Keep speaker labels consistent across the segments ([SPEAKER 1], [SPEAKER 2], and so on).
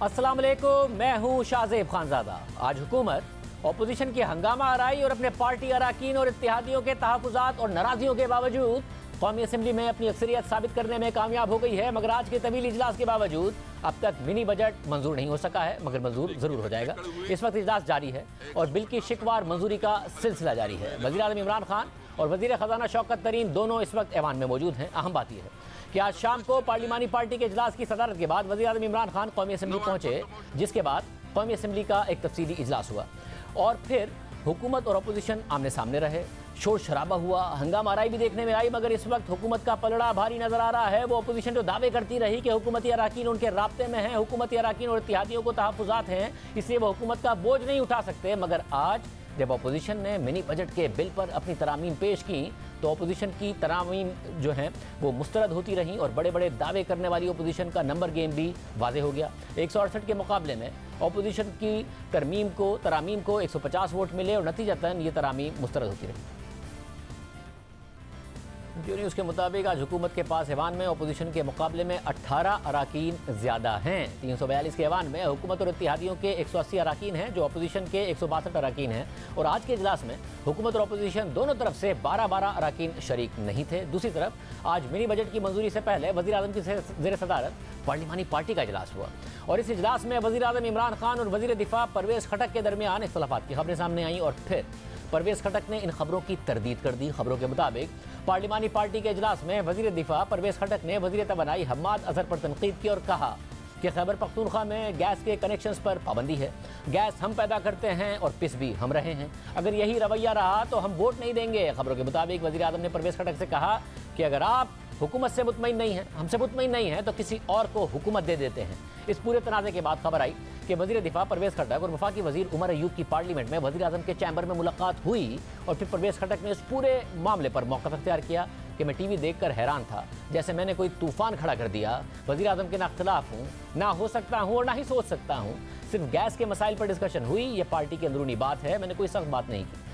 [SPEAKER 1] अस्सलाम वालेकुम, मैं हूं शाहजेब खानजादा। आज हुकूमत अपोजिशन की हंगामा आराई और अपने पार्टी अराकीन और इत्तेहादियों के तहफ़्फ़ुज़ात और नाराज़ियों के बावजूद कौमी असम्बली में अपनी अक्सरियत साबित करने में कामयाब हो गई है। मगर आज के तवील इजलास के बावजूद अब तक मिनी बजट मंजूर नहीं हो सका है, मगर मंजूर ज़रूर हो जाएगा। इस वक्त इजलास जारी है और बिल की शिकवार मंजूरी का सिलसिला जारी है। वज़ीर आज़म इमरान खान और वज़ीर ख़ज़ाना शौकत तरीन दोनों इस वक्त ऐवान में मौजूद हैं। अहम बात यह है कि आज शाम को पार्लिमानी पार्टी के इजलास की सदारत के बाद वज़ीर आज़म इमरान खान कौमी असम्बली पहुँचे, जिसके बाद कौमी असम्बली का एक तफसीली इजलास हुआ और फिर हुकूमत और अपोजिशन आमने सामने रहे। शोर शराबा हुआ, हंगामा आराई भी देखने में आई, मगर इस वक्त हुकूमत का पलड़ा भारी नजर आ रहा है। वो अपोजिशन जो दावे करती रही कि हुकूमती अराकीन उनके राब्ते में हैं, हुकूमती अराकीन और इत्तेहादियों को तहफ़्फ़ुज़ात हैं, इसलिए वो हुकूमत का बोझ नहीं उठा सकते। मगर आज जब अपोजिशन ने मिनी बजट के बिल पर अपनी तरामीम पेश की तो अपोजिशन की तरामीम जो हैं वो मुस्तरद होती रहीं और बड़े बड़े दावे करने वाली अपोजिशन का नंबर गेम भी वाज़े हो गया। 168 के मुकाबले में अपोजिशन की तरामीम को 150 वोट मिले और नतीजतन ये तरामीम मुस्तरद होती रही। जो न्यूज़ के मुताबिक आज हुकूमत के पास ऐवान में अपोजिशन के मुकाबले में 18 अराकीन ज़्यादा हैं। 342 के ऐवान में हुकूमत और इत्तेहादियों के 180 अराकीन हैं, जो अपोजिशन के 162 अराकीन हैं। और आज के इजलास में हुकूमत और अपोजिशन दोनों तरफ से 12-12 अराकीन शरीक नहीं थे। दूसरी तरफ आज मिनी बजट की मंजूरी से पहले वज़ीर आज़म की ज़ेर सदारत पार्लिमानी पार्टी का इजलास हुआ और इस इजलास में वज़ीर आज़म इमरान खान और वज़ीर दिफा परवेज़ खटक के दरमियान इख्तलाफात की खबरें सामने आईं और फिर परवेज़ खटक ने इन खबरों की तरदीद कर दी। खबरों के मुताबिक पार्लिमानी पार्टी के इजलास में वज़ीर दिफा परवेज़ खटक ने वज़ीर तवानाई हम्माद अज़हर पर तनकीद की और कहा कि खैबर पख्तूनख्वा में गैस के कनेक्शंस पर पाबंदी है, गैस हम पैदा करते हैं और पिस भी हम रहे हैं, अगर यही रवैया रहा तो हम वोट नहीं देंगे। खबरों के मुताबिक वज़ीर आज़म ने परवेज़ खटक से कहा कि अगर आप हुकूमत से मुतमईन नहीं है, हमसे मुतमईन नहीं है, तो किसी और को हुकूमत दे देते हैं। इस पूरे तनाज़े के बाद खबर आई कि वज़ीर दिफा परवेज़ खटक और वफाकी वज़ीर उमर अयूब की पार्लियामेंट में वज़ीर आज़म के चैम्बर में मुलाकात हुई और फिर परवेज़ खटक ने इस पूरे मामले पर मौक़िफ़ अख्तियार किया कि मैं टीवी देखकर हैरान था, जैसे मैंने कोई तूफ़ान खड़ा कर दिया। वज़ीर आज़म के ना इख्तिलाफ़ हूँ, ना हो सकता हूँ और ना ही सोच सकता हूँ। सिर्फ गैस के मसाइल पर डिस्कशन हुई, ये पार्टी की अंदरूनी बात है, मैंने कोई सख्त बात नहीं की।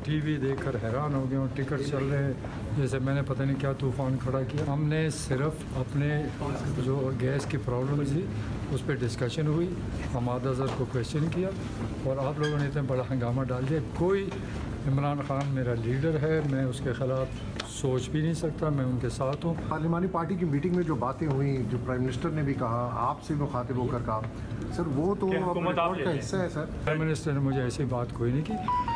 [SPEAKER 2] टीवी देखकर हैरान हो गया हूँ, टिकट चल रहे हैं जैसे मैंने पता नहीं क्या तूफ़ान खड़ा किया। हमने सिर्फ अपने जो गैस की प्रॉब्लम थी उस पर डिस्कशन हुई, हम्माद अज़हर को क्वेश्चन किया और आप लोगों ने इतना बड़ा हंगामा डाल दिया। कोई इमरान खान मेरा लीडर है, मैं उसके ख़िलाफ़ सोच भी नहीं सकता, मैं उनके साथ हूँ।
[SPEAKER 3] पार्लिमानी पार्टी की मीटिंग में जो बातें हुई, जो प्राइम मिनिस्टर ने भी कहा, आपसे मुखातिब होकर कहा, सर वो तो रिपोर्ट का हिस्सा है। सर
[SPEAKER 2] प्राइम मिनिस्टर ने मुझे ऐसी बात कोई नहीं की।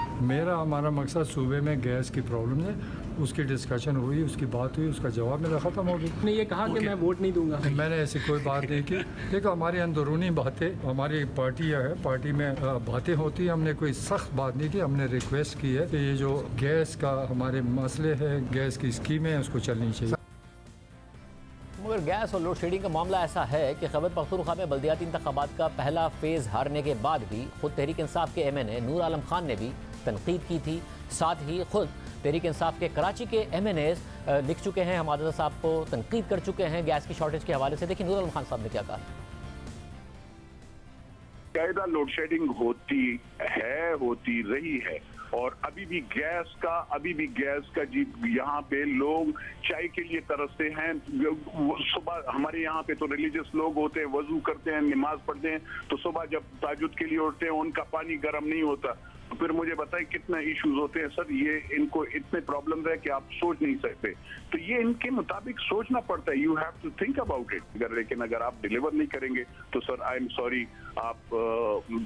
[SPEAKER 2] हमारा मकसद सूबे में गैस की प्रॉब्लम है, उसकी डिस्कशन हुई, उसकी बात हुई, उसका जवाब मेरा ख़त्म हो गया।
[SPEAKER 4] ने ये कहा कि मैं वोट नहीं दूंगा।
[SPEAKER 2] मैंने ऐसी कोई बात नहीं की। देखो हमारी अंदरूनी बातें, हमारी पार्टी है, पार्टी में बातें होती है, हमने कोई सख्त बात नहीं की। हमने रिक्वेस्ट की है कि ये जो गैस का हमारे मसले है, गैस की स्कीमें हैं, उसको चलनी चाहिए।
[SPEAKER 1] मगर गैस और लोड शेडिंग का मामला ऐसा है कि खैबर पख्तूनख्वा में बल्दियाती इंतखाबात का पहला फेज़ हारने के बाद भी खुद तहरीक इंसाफ के MNA नूर आलम खान ने भी तनकीद की थी। साथ ही खुद तहरीक इंसाफ के कराची के MNAs लिख चुके हैं, हम्माद अज़हर साहब को तनकीद कर चुके हैं गैस की शॉर्टेज के हवाले से। देखिए नूर आलम खान साहब ने क्या कहा।
[SPEAKER 5] कायदा लोड शेडिंग होती है, होती रही है और अभी भी गैस का जी यहाँ पे लोग चाय के लिए तरसते हैं। सुबह हमारे यहाँ पे तो रिलीजियस लोग होते हैं, वजू करते हैं, नमाज पढ़ते हैं, तो सुबह जब ताजुद के लिए उठते हैं उनका पानी गर्म नहीं होता। तो फिर मुझे बताएं कितना इश्यूज होते हैं सर। ये इनको इतने प्रॉब्लम है कि आप सोच नहीं सकते। तो ये इनके मुताबिक सोचना पड़ता है। You have to think about it. लेकिन अगर आप डिलीवर नहीं करेंगे तो सर आई एम सॉरी, आप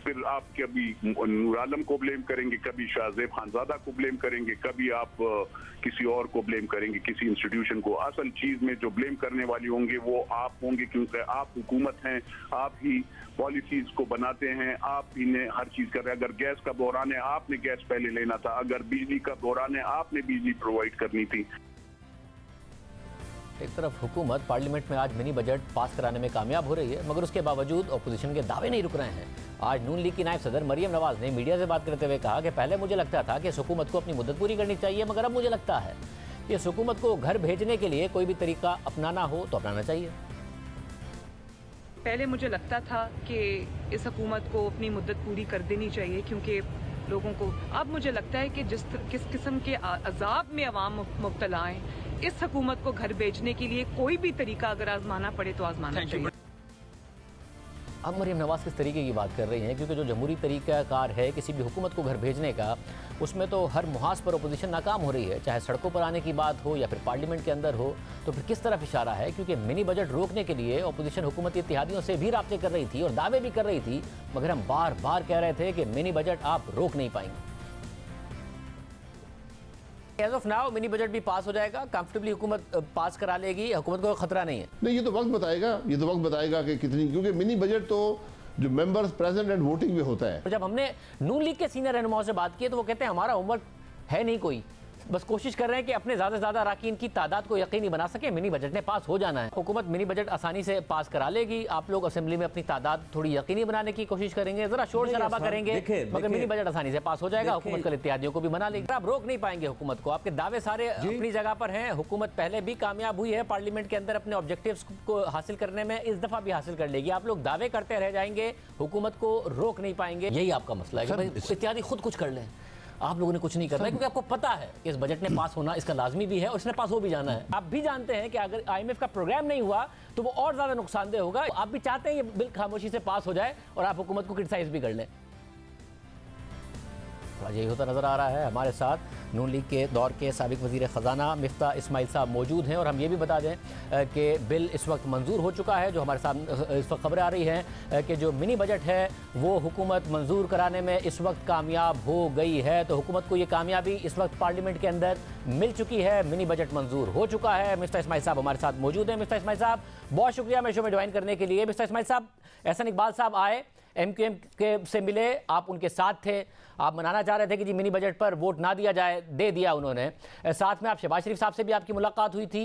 [SPEAKER 5] फिर आप कभी नूर आलम को ब्लेम करेंगे, कभी शाहजेब खानजादा को ब्लेम करेंगे, कभी आप किसी और को ब्लेम करेंगे, किसी इंस्टीट्यूशन को। असल चीज में जो ब्लेम करने वाली होंगे वो आप होंगे, क्योंकि आप हुकूमत हैं, आप ही पॉलिसीज को बनाते हैं, आप ही ने हर चीज कर रहे हैं। अगर गैस का बहरान है, आपने गैस पहले लेना था। अगर बिजली का बहरान है, आपने बिजली प्रोवाइड करनी थी।
[SPEAKER 1] एक तरफ हुकूमत पार्लियामेंट में आज मिनी बजट पास कराने में कामयाब हो रही है, मगर उसके बावजूद अपोजिशन के दावे नहीं रुक रहे हैं। आज नून लीग की नायब सदर मरियम नवाज ने मीडिया से बात करते हुए कहा कि पहले मुझे लगता था कि इस हुकूमत को अपनी मुद्दत पूरी करनी चाहिए, मगर अब मुझे लगता है कि इस हुकूमत को घर भेजने के लिए कोई भी तरीका अपनाना हो तो अपनाना चाहिए।
[SPEAKER 6] पहले मुझे लगता था कि इस हुकूमत को अपनी मुद्दत पूरी कर देनी चाहिए क्योंकि लोगों को, अब मुझे लगता है कि किस किस्म के अजाब में अवाम मुब्तला हैं, इस हुकूमत को घर भेजने के लिए कोई भी तरीका अगर आजमाना पड़े तो आजमाना चाहिए।
[SPEAKER 1] अब मरीम नवाज़ किस तरीके की बात कर रही हैं, क्योंकि जो जमहूरी तरीक़ाकार है किसी भी हुकूमत को घर भेजने का, उसमें तो हर मुहाज पर अपोजिशन नाकाम हो रही है, चाहे सड़कों पर आने की बात हो या फिर पार्लियामेंट के अंदर हो। तो फिर किस तरफ इशारा है, क्योंकि मिनी बजट रोकने के लिए अपोजिशन हुकूमती इत्तेहादियों से भी राब्ते कर रही थी और दावे भी कर रही थी, मगर हम बार बार कह रहे थे कि मिनी बजट आप रोक नहीं पाएंगे। As of now mini budget भी पास हो जाएगा, कंफर्टेबली हुकूमत पास करा लेगी, हुकूमत को खतरा नहीं है।
[SPEAKER 4] नहीं, ये तो वक्त बताएगा कि कितनी, क्योंकि मिनी बजट तो जो मेंबर्स प्रेजेंट एंड वोटिंग में होता है।
[SPEAKER 1] जब हमने नून लीग के सीनियर रहनुमाओं से बात की तो वो कहते हैं हमारा होमवर्क है नहीं कोई, बस कोशिश कर रहे हैं कि अपने ज़्यादा से ज़्यादा अराकीन की तादाद को यकीनी बना सके, मिनी बजट ने पास हो जाना है। हुकूमत मिनी बजट आसानी से पास करा लेगी, आप लोग असेंबली में अपनी तादाद थोड़ी यकीनी बनाने की कोशिश करेंगे, जरा शोर शराबा करेंगे, मगर मिनी बजट आसानी से पास हो जाएगा। हुकूमत कल इत्तेहादियों को भी मना लेगी, आप रोक नहीं पाएंगे हुकूमत को। आपके दावे सारे अपनी जगह पर हैं, हुकूमत पहले भी कामयाब हुई है पार्लियामेंट के अंदर अपने ऑब्जेक्टिव्स को हासिल करने में, इस दफा भी हासिल कर लेगी। आप लोग दावे करते रह जाएंगे, हुकूमत को रोक नहीं पाएंगे। यही आपका मसला है कि भाई इत्तेहादी खुद कुछ कर लें, आप लोगों ने कुछ नहीं करना है, क्योंकि आपको पता है कि इस बजट ने पास होना इसका लाजमी भी है और इसने पास हो भी जाना है। आप भी जानते हैं कि अगर IMF का प्रोग्राम नहीं हुआ तो वो और ज्यादा नुकसानदेह होगा। आप भी चाहते हैं ये बिल खामोशी से पास हो जाए और आप हुकूमत को क्रिटिसाइज भी कर लें। यही होता नजर आ रहा है। हमारे साथ नून लीग के दौर के साबिक वज़ीर ख़जाना मिफ्ता इस्माइल साहब मौजूद हैं और हम ये भी बता दें कि बिल इस वक्त मंजूर हो चुका है। जो हमारे साथ इस वक्त खबरें आ रही हैं कि जो मिनी बजट है वो हुकूमत मंजूर कराने में इस वक्त कामयाब हो गई है। तो हुकूमत को ये कामयाबी इस वक्त पार्लियामेंट के अंदर मिल चुकी है, मिनी बजट मंजूर हो चुका है। मिफ्ता इस्माइल साहब हमारे साथ मौजूद हैं। मिफ्ता इस्माइल साहब, बहुत शुक्रिया मेरे शो में ज्वाइन करने के लिए। मिफ्ता इस्माइल साहब, एहसन इकबाल साहब आए, MQM के से मिले, आप उनके साथ थे, आप मनाना चाह रहे थे कि जी मिनी बजट पर वोट ना दिया जाए, दे दिया उन्होंने। साथ में आप शहबाज शरीफ साहब से भी आपकी मुलाकात हुई थी,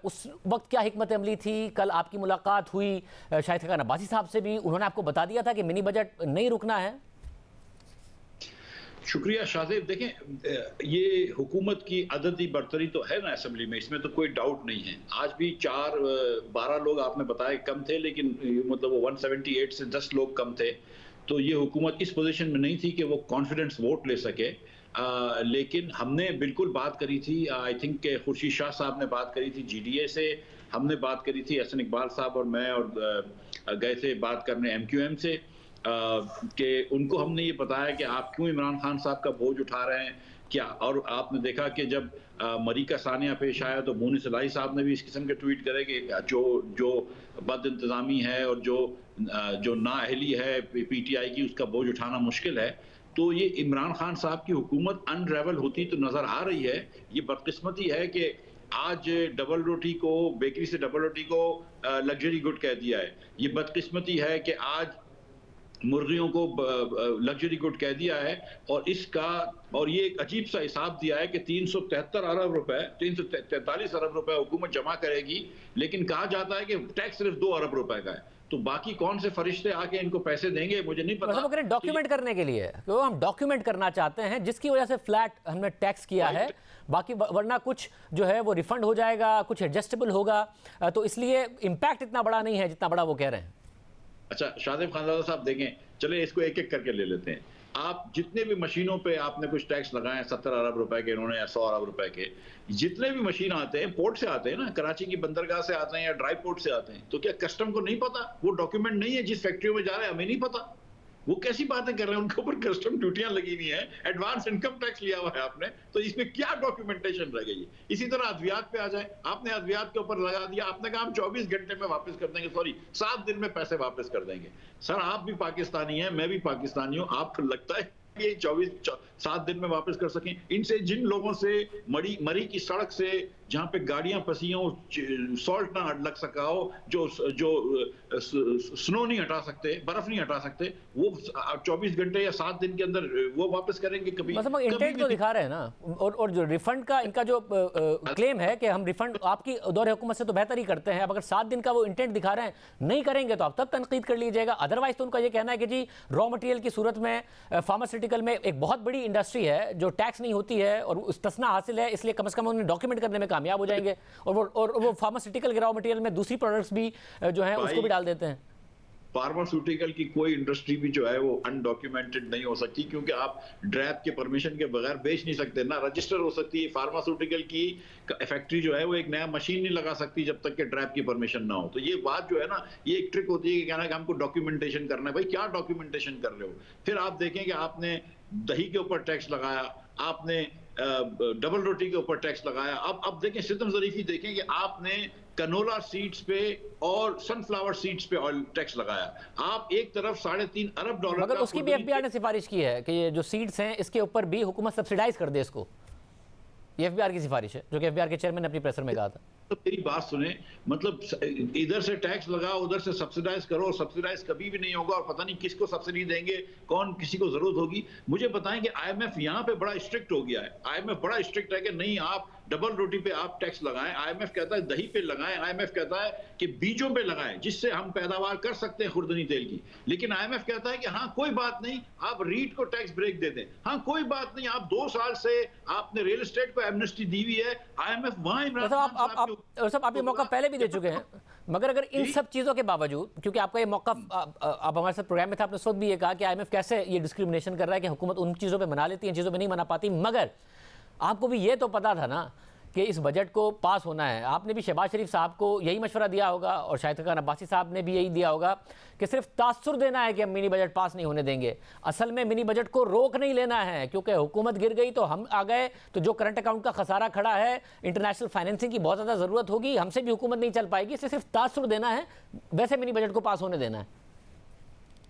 [SPEAKER 1] उस वक्त क्या हिकमत अमली थी? कल आपकी मुलाकात हुई शाहिद खान अब्बासी साहब से भी, उन्होंने आपको बता दिया था कि मिनी बजट नहीं रुकना है।
[SPEAKER 7] शुक्रिया शाहजेब। देखें, ये हुकूमत की अददी बरतरी तो है ना असेंबली में, इसमें तो कोई डाउट नहीं है। आज भी 12 लोग आपने बताया कम थे, लेकिन मतलब वो 178 से 10 लोग कम थे। तो ये हुकूमत इस पोजीशन में नहीं थी कि वो कॉन्फिडेंस वोट ले सके। लेकिन हमने बिल्कुल बात करी थी, आई थिंक के खुर्शीद शाह साहब ने बात करी थी GDA से, हमने बात करी थी एहसन इकबाल साहब और मैं, और गए थे बात करने MQM से कि उनको हमने ये बताया कि आप क्यों इमरान खान साहब का बोझ उठा रहे हैं क्या। और आपने देखा कि जब मरी का सानिया पेश आया तो मुनीस इलाही साहब ने भी इस किस्म के ट्वीट करे कि जो बद इंतज़ामी है और जो नाअहली है PTI की, उसका बोझ उठाना मुश्किल है। तो ये इमरान खान साहब की हुकूमत अनरेवल होती तो नज़र आ रही है। ये बदकिस्मती है कि आज डबल रोटी को, बेकरी से डबल रोटी को लग्जरी गुड कह दिया है। ये बदकिस्मती है कि आज मुर्गियों को लग्जरी गुड कह दिया है। और ये एक अजीब सा हिसाब दिया है कि 373 अरब रुपए, 343 अरब रुपए हुकूमत जमा करेगी, लेकिन कहा जाता है कि टैक्स सिर्फ 2 अरब रुपए का है। तो बाकी कौन से फरिश्ते आके इनको पैसे देंगे, मुझे नहीं पता।
[SPEAKER 1] मतलब डॉक्यूमेंट करने के लिए, तो हम डॉक्यूमेंट करना चाहते हैं, जिसकी वजह से फ्लैट हमने टैक्स किया है, बाकी वरना कुछ जो है वो रिफंड हो जाएगा, कुछ एडजस्टेबल होगा। तो इसलिए इम्पैक्ट इतना बड़ा नहीं है जितना बड़ा वो कह रहे हैं।
[SPEAKER 7] अच्छा शाहजेब खानजादा साहब, देखें, चले इसको एक एक करके ले लेते हैं। आप जितने भी मशीनों पे आपने कुछ टैक्स लगाए, 70 अरब रुपए के इन्होंने या 100 अरब रुपए के, जितने भी मशीन आते हैं पोर्ट से आते हैं ना, कराची की बंदरगाह से आते हैं या ड्राई पोर्ट से आते हैं, तो क्या कस्टम को नहीं पता? वो डॉक्यूमेंट नहीं है जिस फैक्ट्रियों में जा रहे हैं, हमें नहीं पता। वो कैसी बातें कर रहे हैं? उनके ऊपर कस्टम ड्यूटियां लगी हुई हैं, एडवांस इनकम टैक्स लिया हुआ है आपने, तो इसमें क्या डॉक्यूमेंटेशन रह गई? इसी तरह अद्वियात पे आ जाए, आपने अद्वियात के ऊपर लगा दिया, आपने कहा हम 24 घंटे में वापस कर देंगे, सॉरी 7 दिन में पैसे वापस कर देंगे। सर, आप भी पाकिस्तानी हैं, मैं भी पाकिस्तानी हूं, आपको लगता है ये 7 दिन में वापस कर सकें? इनसे, जिन लोगों से मरी की सड़क से जहां पे गाड़ियां फंसी हो, सॉल्ट ना लग सका हो, जो स्नो नहीं हटा सकते, बर्फ नहीं हटा सकते, वो 24 घंटे या 7 दिन के अंदर वो वापस करेंगे? कभी
[SPEAKER 1] मतलब इंटेंट तो दिखा रहे हैं ना। और जो रिफंड का इनका जो क्लेम है कि हम रिफंड आपकी दौरे हुकूमत से तो बेहतर ही करते हैं, अब अगर 7 दिन का वो इंटेंट दिखा रहे हैं, नहीं करेंगे तो आप तब तनकीद कर लीजिएगा। अदरवाइज तो उनका ये कहना है कि जी रॉ मटेरियल की सूरत में फार्मास्यूटिकल में एक बहुत बड़ी इंडस्ट्री है जो टैक्स नहीं होती है और तस्ना हासिल है, इसलिए कम से कम उन्हें डॉक्यूमेंट करने में कामयाब हो जाएंगे। और वो फार्मास्यूटिकल रॉ मटेरियल में दूसरी प्रोडक्ट्स भी जो हैं उसको भी डाल देते हैं।
[SPEAKER 7] फार्मास्यूटिकल की कोई इंडस्ट्री भी जो है वो अनडॉक्यूमेंटेड नहीं हो सकती, क्योंकि आप ड्रैप के परमिशन के बगैर बेच नहीं सकते ना, रजिस्टर हो सकती है। फार्मास्यूटिकल की फैक्ट्री जो है वो एक नया मशीन नहीं लगा सकती जब तक कि ड्रैप की परमिशन ना हो। तो ये बात जो है ना, ये एक ट्रिक होती है कि कहना कि हमको डॉक्यूमेंटेशन करना है। भाई क्या डॉक्यूमेंटेशन कर रहे हो? फिर आप देखें कि आपने दही के ऊपर टैक्स लगाया, आपने डबल रोटी के ऊपर टैक्स लगाया। अब देखें सितम ज़रीफी, देखें कि आपने कनोला सीड्स पे और सनफ्लावर सीड्स पे ऑयल टैक्स लगाया। आप एक तरफ $3.5 अरब
[SPEAKER 1] मगर उसकी भी एफबीआर ने सिफारिश की है कि ये जो सीड्स हैं इसके ऊपर भी हुकूमत सब्सिडाइज कर दे इसको। ये एफबीआर की सिफारिश है, जो कि एफबीआर के चेयरमैन ने अपनी प्रेसर में कहा था।
[SPEAKER 7] तो मेरी बात सुने, मतलब इधर से टैक्स लगाओ, उधर से सब्सिडाइज करो। सब्सिडाइज कभी भी नहीं होगा और पता नहीं किसको सब्सिडी देंगे, कौन किसी को जरूरत होगी। मुझे बताएं कि आईएमएफ यहाँ पे बड़ा स्ट्रिक्ट हो गया है। आईएमएफ बड़ा स्ट्रिक्ट है कि नहीं, आप डबल रोटी पे आप टैक्स लगाएं। आईएमएफ कहता है दही पे लगाएं। आईएमएफ कहता है कि बीजों पे लगाएं, जिससे हम पैदावार कर सकते हैं खुर्दनी तेल की। लेकिन आईएमएफ कहता है कि हाँ कोई बात नहीं, आप रीट को टैक्स ब्रेक दे दें। हाँ कोई बात नहीं, आप 2 साल से आपने रियल एस्टेट को एमनेस्टी दी हुई है। आईएमएफ वहां
[SPEAKER 1] आप ये मौका पहले भी दे चुके हैं, मगर अगर इन सब चीज़ों के बावजूद, क्योंकि आपका ये मौका आप हमारे साथ प्रोग्राम में था, आपने उस वक्त भी ये कहा कि आईएमएफ कैसे ये डिस्क्रिमिनेशन कर रहा है कि हुकूमत उन चीज़ों पे मना लेती है, इन चीज़ों पे नहीं मना पाती। मगर आपको भी ये तो पता था ना कि इस बजट को पास होना है। आपने भी शहबाज शरीफ साहब को यही मशवरा दिया होगा और शाहिद खान अब्बासी साहब ने भी यही दिया होगा कि सिर्फ तासुर देना है कि हम मिनी बजट पास नहीं होने देंगे। असल में मिनी बजट को रोक नहीं लेना है, क्योंकि हुकूमत गिर गई तो हम आ गए, तो जो करंट अकाउंट का खसारा खड़ा है, इंटरनेशनल फाइनेंसिंग की बहुत ज़्यादा ज़रूरत होगी, हमसे भी हुकूमत नहीं चल पाएगी, इससे सिर्फ तासुर देना है, वैसे मिनी बजट को पास होने देना है।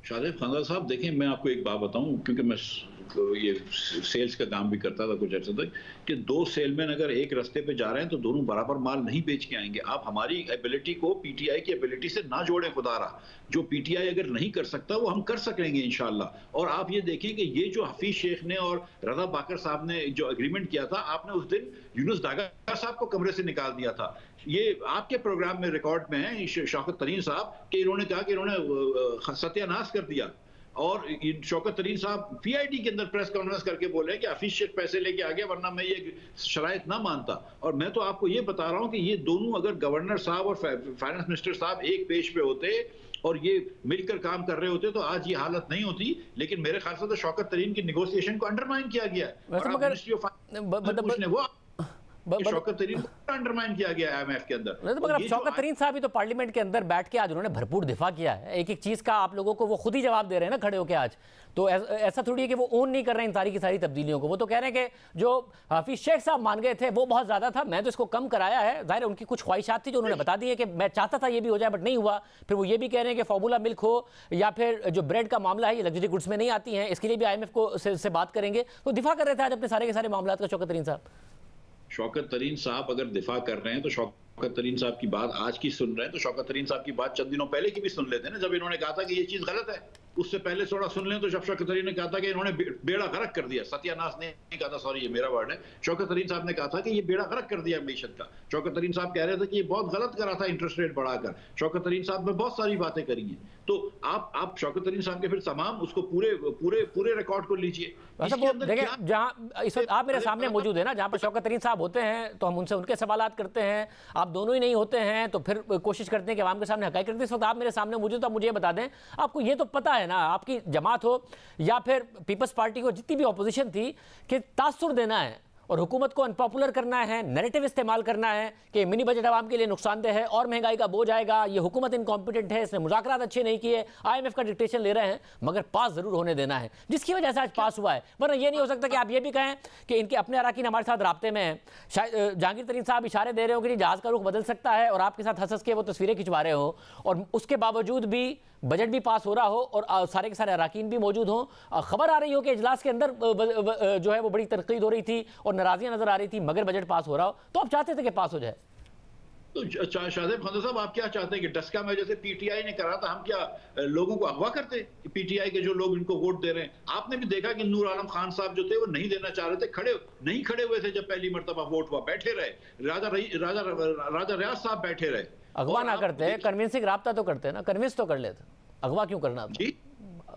[SPEAKER 7] शादेब खानदार साहब देखें, मैं आपको एक बात बताऊं, क्योंकि मैं ये सेल्स का काम भी करता था कुछ ऐसा था कि 2 सेलमैन अगर एक रास्ते पे जा रहे हैं तो दोनों बराबर माल नहीं बेच के आएंगे। आप हमारी एबिलिटी को पीटीआई की एबिलिटी से ना जोड़ें खुदारा। जो पीटीआई अगर नहीं कर सकता वो हम कर सकेंगे इंशाल्लाह। और आप ये देखें कि ये जो हफीज शेख ने और रजा बाकर साहब ने जो एग्रीमेंट किया था, आपने उस दिन यूनुस दागा साहब को कमरे से निकाल दिया था। ये आपके प्रोग्राम में रिकॉर्ड में है शौकत तरीन साहब कि इन्होंने कहा कि इन्होंने सत्यानाश कर दिया। और शौकत तरीन साहब पीआईडी के अंदर प्रेस कॉन्फ्रेंस करके बोले कि हफीज शेख पैसे लेके आ गया, वरना मैं ये शराइत ना मानता। और मैं तो आपको ये बता रहा हूं कि ये दोनों अगर गवर्नर साहब और फाइनेंस मिनिस्टर साहब एक पेज पे होते और ये मिलकर काम कर रहे होते तो आज ये हालत नहीं होती। लेकिन मेरे ख्याल से तो शौकत तरीन की नेगोशिएशन को अंडरमाइन किया गया है। शौकत तरीन को अंडरमाइन किया गया आईएमएफ के अंदर।
[SPEAKER 1] मगर शौकत तरीन साहब ही तो पार्लियामेंट के अंदर बैठ के आज उन्होंने भरपूर दिफा किया है एक एक चीज का। आप लोगों को वो खुद ही जवाब दे रहे हैं ना खड़े होकर आज। तो ऐसा थोड़ी है कि वो ओन नहीं कर रहे हैं इन सारी की सारी तब्दीलियों को। वो तो कह रहे हैं कि जो हफीज शेख साहब मान गए थे वो बहुत ज्यादा था, मैं तो इसको कम कराया है। जाहिर है उनकी कुछ ख्वाहिशात थी जो उन्होंने बता दी है कि मैं चाहता था ये भी हो जाए बट नहीं हुआ। फिर वो ये भी कह रहे हैं कि फॉर्मूला मिल्क हो या फिर जो ब्रेड का मामला है ये लग्जरी गुड्स में नहीं आती है, इसके लिए भी आईएमएफ को से बात करेंगे। तो दिफा कर रहे थे आज अपने सारे के सारे मामला का शौकत तरीन साहब।
[SPEAKER 7] शौकत तरीन साहब अगर दिफा कर रहे हैं तो शौकत तरीन साहब की बात आज की सुन रहे हैं तो शौकत तरीन साहब की बात चंद दिनों पहले की भी सुन लेते हैं ना, जब इन्होंने कहा था कि ये चीज गलत है। उससे पहले थोड़ा सुन लें तो जब शौकत तरीन ने कहा था कि इन्होंने बेड़ा गर्क कर दिया, सत्यानाश ने कहा था, सॉरी ये मेरा वर्ड है, शौकत तरीन साहब ने कहा था कि ये बेड़ा गर्क कर दिया मीशत का। शौकत तरीन साहब कह रहे थे कि ये बहुत गलत करा था इंटरेस्ट रेट बढ़ाकर। शौकत तरीन साहब ने बहुत सारी बातें करी हैं। तो आप शौकत तरीन साहब के फिर तमाम उसको पूरे रिकॉर्ड को लीजिए।
[SPEAKER 1] जहां इस वक्त आप मेरे सामने मौजूद है ना, जहां पर शौकत तरीन साहब होते हैं तो हम उनसे उनके सवालात करते हैं, आप दोनों ही नहीं होते हैं तो फिर कोशिश करते हैं कि आवाम के सामने हक़ाइक़ रखते हैं। इस वक्त आप मेरे सामने मौजूद, तो आप मुझे बता दें, आपको ये तो पता है ना, आपकी जमात हो या फिर पीपल्स पार्टी को, जितनी भी ऑपोजिशन थी, कि तासुर देना है और हुकूमत को अनपॉपुलर करना है, नैरेटिव इस्तेमाल करना है कि मिनी बजट आवाम के लिए नुकसानदेह है और महंगाई का बोझ आएगा, ये हुकूमत इनकॉम्पिटेंट है, इसने मुज़ाकरात अच्छे नहीं किए, आईएमएफ का डिक्टेशन ले रहे हैं, मगर पास जरूर होने देना है, जिसकी वजह से आज पास हुआ है। वरना ये नहीं हो सकता कि आप ये भी कहें कि इनके अपने अराकीन हमारे साथ राब्ते में हैं। शायद जहांगीर तरीन साहब इशारे दे रहे हो कि जहाज़ का रुख बदल सकता है और आपके साथ हंस के वो तस्वीरें खिंचवा रहे हो और उसके बावजूद भी बजट भी पास हो रहा हो और सारे के सारे अराकीन भी मौजूद हों। खबर आ रही हो कि इजलास के अंदर जो है वो बड़ी तनकीद हो रही थी और नाराजियां नजर आ रही थी, मगर बजट पास हो रहा हो, तो आप चाहते थे कि पास हो जाए।
[SPEAKER 7] तो शाहजेब खान साहब आप क्या चाहते हैं कि डस्का में जैसे पीटीआई ने करा था, हम क्या लोगों को अगवा करते? पीटीआई के जो लोग इनको वोट दे रहे हैं, आपने भी देखा कि नूर आलम खान साहब जो थे वो नहीं देना चाह रहे थे, नहीं खड़े हुए थे जब पहली मरतबा वोट हुआ, बैठे रहे। राजा रियाज साहब बैठे रहे।
[SPEAKER 1] अगवा ना करते, कन्विंसिंग राब्ता तो करते ना, कन्विंस तो कर लेते। अगवा क्यों करना था?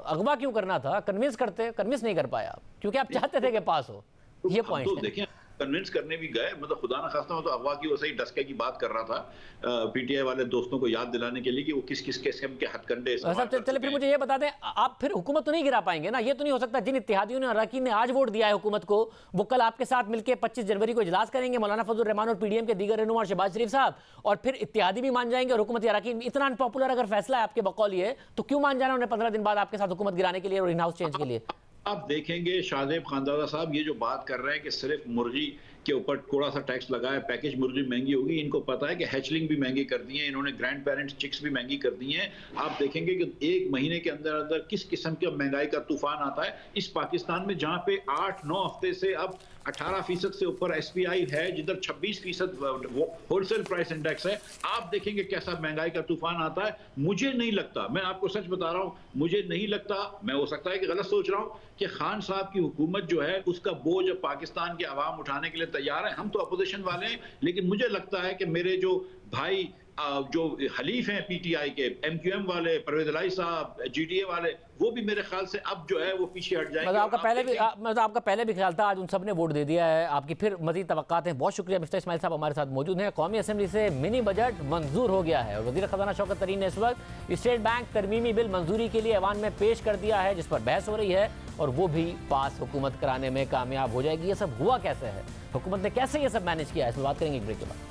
[SPEAKER 1] अगवा क्यों करना था? कन्विंस करते, कन्विंस नहीं कर पाया क्योंकि आप चाहते थे कि पास हो। ये पॉइंट है।
[SPEAKER 7] कन्विंस करने भी गए, मतलब खुदा ना खास्ता तो अगवा की वैसे ही डस्के की बात कर रहा था पीटीआई वाले दोस्तों को याद दिलाने के लिए कि वो किस किस किस्म के हथकंडे।
[SPEAKER 1] चले फिर मुझे ये बता दें, आप फिर हुकूमत तो नहीं गिरा पाएंगे ना? ये तो नहीं हो सकता जिन इत्तेहादियों ने अरकान ने आज वोट दिया है हुकूमत को, वो कल आपके साथ मिलकर 25 जनवरी को इजलास करेंगे, मौलाना फजल रहमान और पीडीएम के दीगर रहनुमा और शहबाज शरीफ साहब, और फिर इत्तेहादी भी मान जाएंगे और हुकूमती अरकान। इतना अनपॉपुलर अगर फैसला है आपके बकौल ये, तो क्यों मान जाना उन्हें 15 दिन बाद आपके साथ हुकूमत गिराने के लिए और इन हाउस चेंज के लिए?
[SPEAKER 7] आप देखेंगे शाहजेब खानदादा साहब ये जो बात कर रहे हैं कि सिर्फ मुर्गी के ऊपर थोड़ा सा टैक्स लगा है, पैकेज मुर्गी महंगी होगी, इनको पता है कि हैचलिंग भी महंगी कर दी है इन्होंने, ग्रैंड पेरेंट्स चिक्स भी महंगी कर दी हैं। आप देखेंगे कि एक महीने के अंदर अंदर किस किस्म के महंगाई का तूफान आता है इस पाकिस्तान में, जहां पे 8-9 हफ्ते से अब 18% से ऊपर SPI है, जिधर 26% होलसेल प्राइस इंडेक्स है। आप देखेंगे कैसा महंगाई का तूफान आता है। मुझे नहीं लगता, मैं आपको सच बता रहा हूं, मुझे नहीं लगता, मैं हो सकता है कि गलत सोच रहा हूं, कि खान साहब की हुकूमत जो है उसका बोझ पाकिस्तान के अवाम उठाने के लिए तैयार है। हम तो अपोजिशन वाले हैं, लेकिन मुझे लगता है कि मेरे जो भाई जो हलीफ हैं PTI के, MQM वाले, परवेज इलाही साहब, GDA वाले, वो भी मेरे ख्याल से अब जो है वो पीछे हट जाएंगे।
[SPEAKER 1] आपका पहले भी ख्याल था, आज उन सब ने वोट दे दिया है, आपकी फिर मजीद तवक्कात हैं। बहुत शुक्रिया। मिस्टर इस्माइल साहब हमारे साथ मौजूद हैं। कौमी असेंबली से मिनी बजट मंजूर हो गया है और वज़ीर ख़ज़ाना शौकत तरीन ने इस वक्त स्टेट बैंक तरमीमी बिल मंजूरी के लिए ऐवान में पेश कर दिया है, जिस पर बहस हो रही है और वो भी पास हुकूमत कराने में कामयाब हो जाएगी। ये सब हुआ कैसे है, हुकूमत ने कैसे ये सब मैनेज किया है, इस पर बात करेंगे एक ब्रेक के बाद।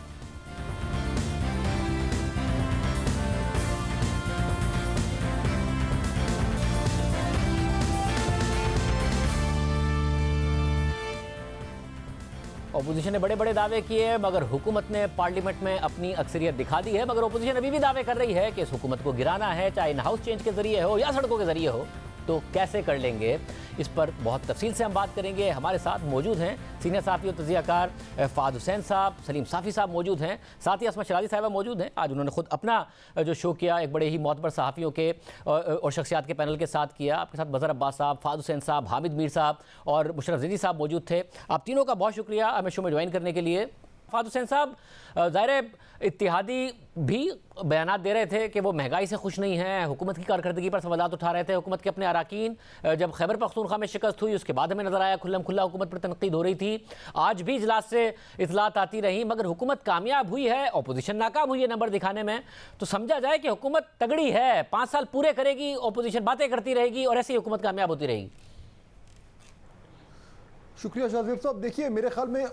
[SPEAKER 1] अपोजिशन ने बड़े बड़े दावे किए, मगर हुकूमत ने पार्लियामेंट में अपनी अक्सरियत दिखा दी है। मगर अपोजिशन अभी भी दावे कर रही है कि इस हुकूमत को गिराना है, चाहे इन हाउस चेंज के जरिए हो या सड़कों के जरिए हो, तो कैसे कर लेंगे, इस पर बहुत तफसील से हम बात करेंगे। हमारे साथ मौजूद हैं सीनियर सहाफ़ी और तज़कियाकार फ़ाद हुसैन साहब, सलीम साफ़ी साहब मौजूद हैं, साथ ही असमा शराजी साहिबा मौजूद हैं। आज उन्होंने खुद अपना जो शो किया एक बड़े ही मोतबर सहाफ़ियों के और शख्सियात के पैनल के साथ किया। आपके साथ बज़र अब्बास साहब, फ़ाद हुसैन साहब, हामिद मीर साहब और मुशर्रफ ज़ैदी साहब मौजूद थे। आप तीनों का बहुत शुक्रिया हमें शो में ज्वाइन करने के लिए। फ़ाद हुसैन साहब, ज़ाहिर इत्तेहादी भी बयानात दे रहे थे कि वो महंगाई से खुश नहीं हैं, हुकूमत की कारकर्दगी पर सवालात उठा रहे थे। हुकूमत के अपने अराकीन, जब खैबर पख्तूनख्वा में शिकस्त हुई उसके बाद हमें नजर आया खुल्लम खुल्ला हुकूमत पर तनकीद हो रही थी। आज भी इजलास से इतलात आती रही, मगर हुकूमत कामयाब हुई है, अपोजिशन नाकाम हुई है नंबर दिखाने में। तो समझा जाए कि हुकूमत तगड़ी है, 5 साल पूरे करेगी, अपोजिशन बातें करती रहेगी और ऐसे ही हुकूमत कामयाब होती रहेगी।
[SPEAKER 8] शुक्रिया शाहजेब साहब। देखिए, मेरे ख्याल में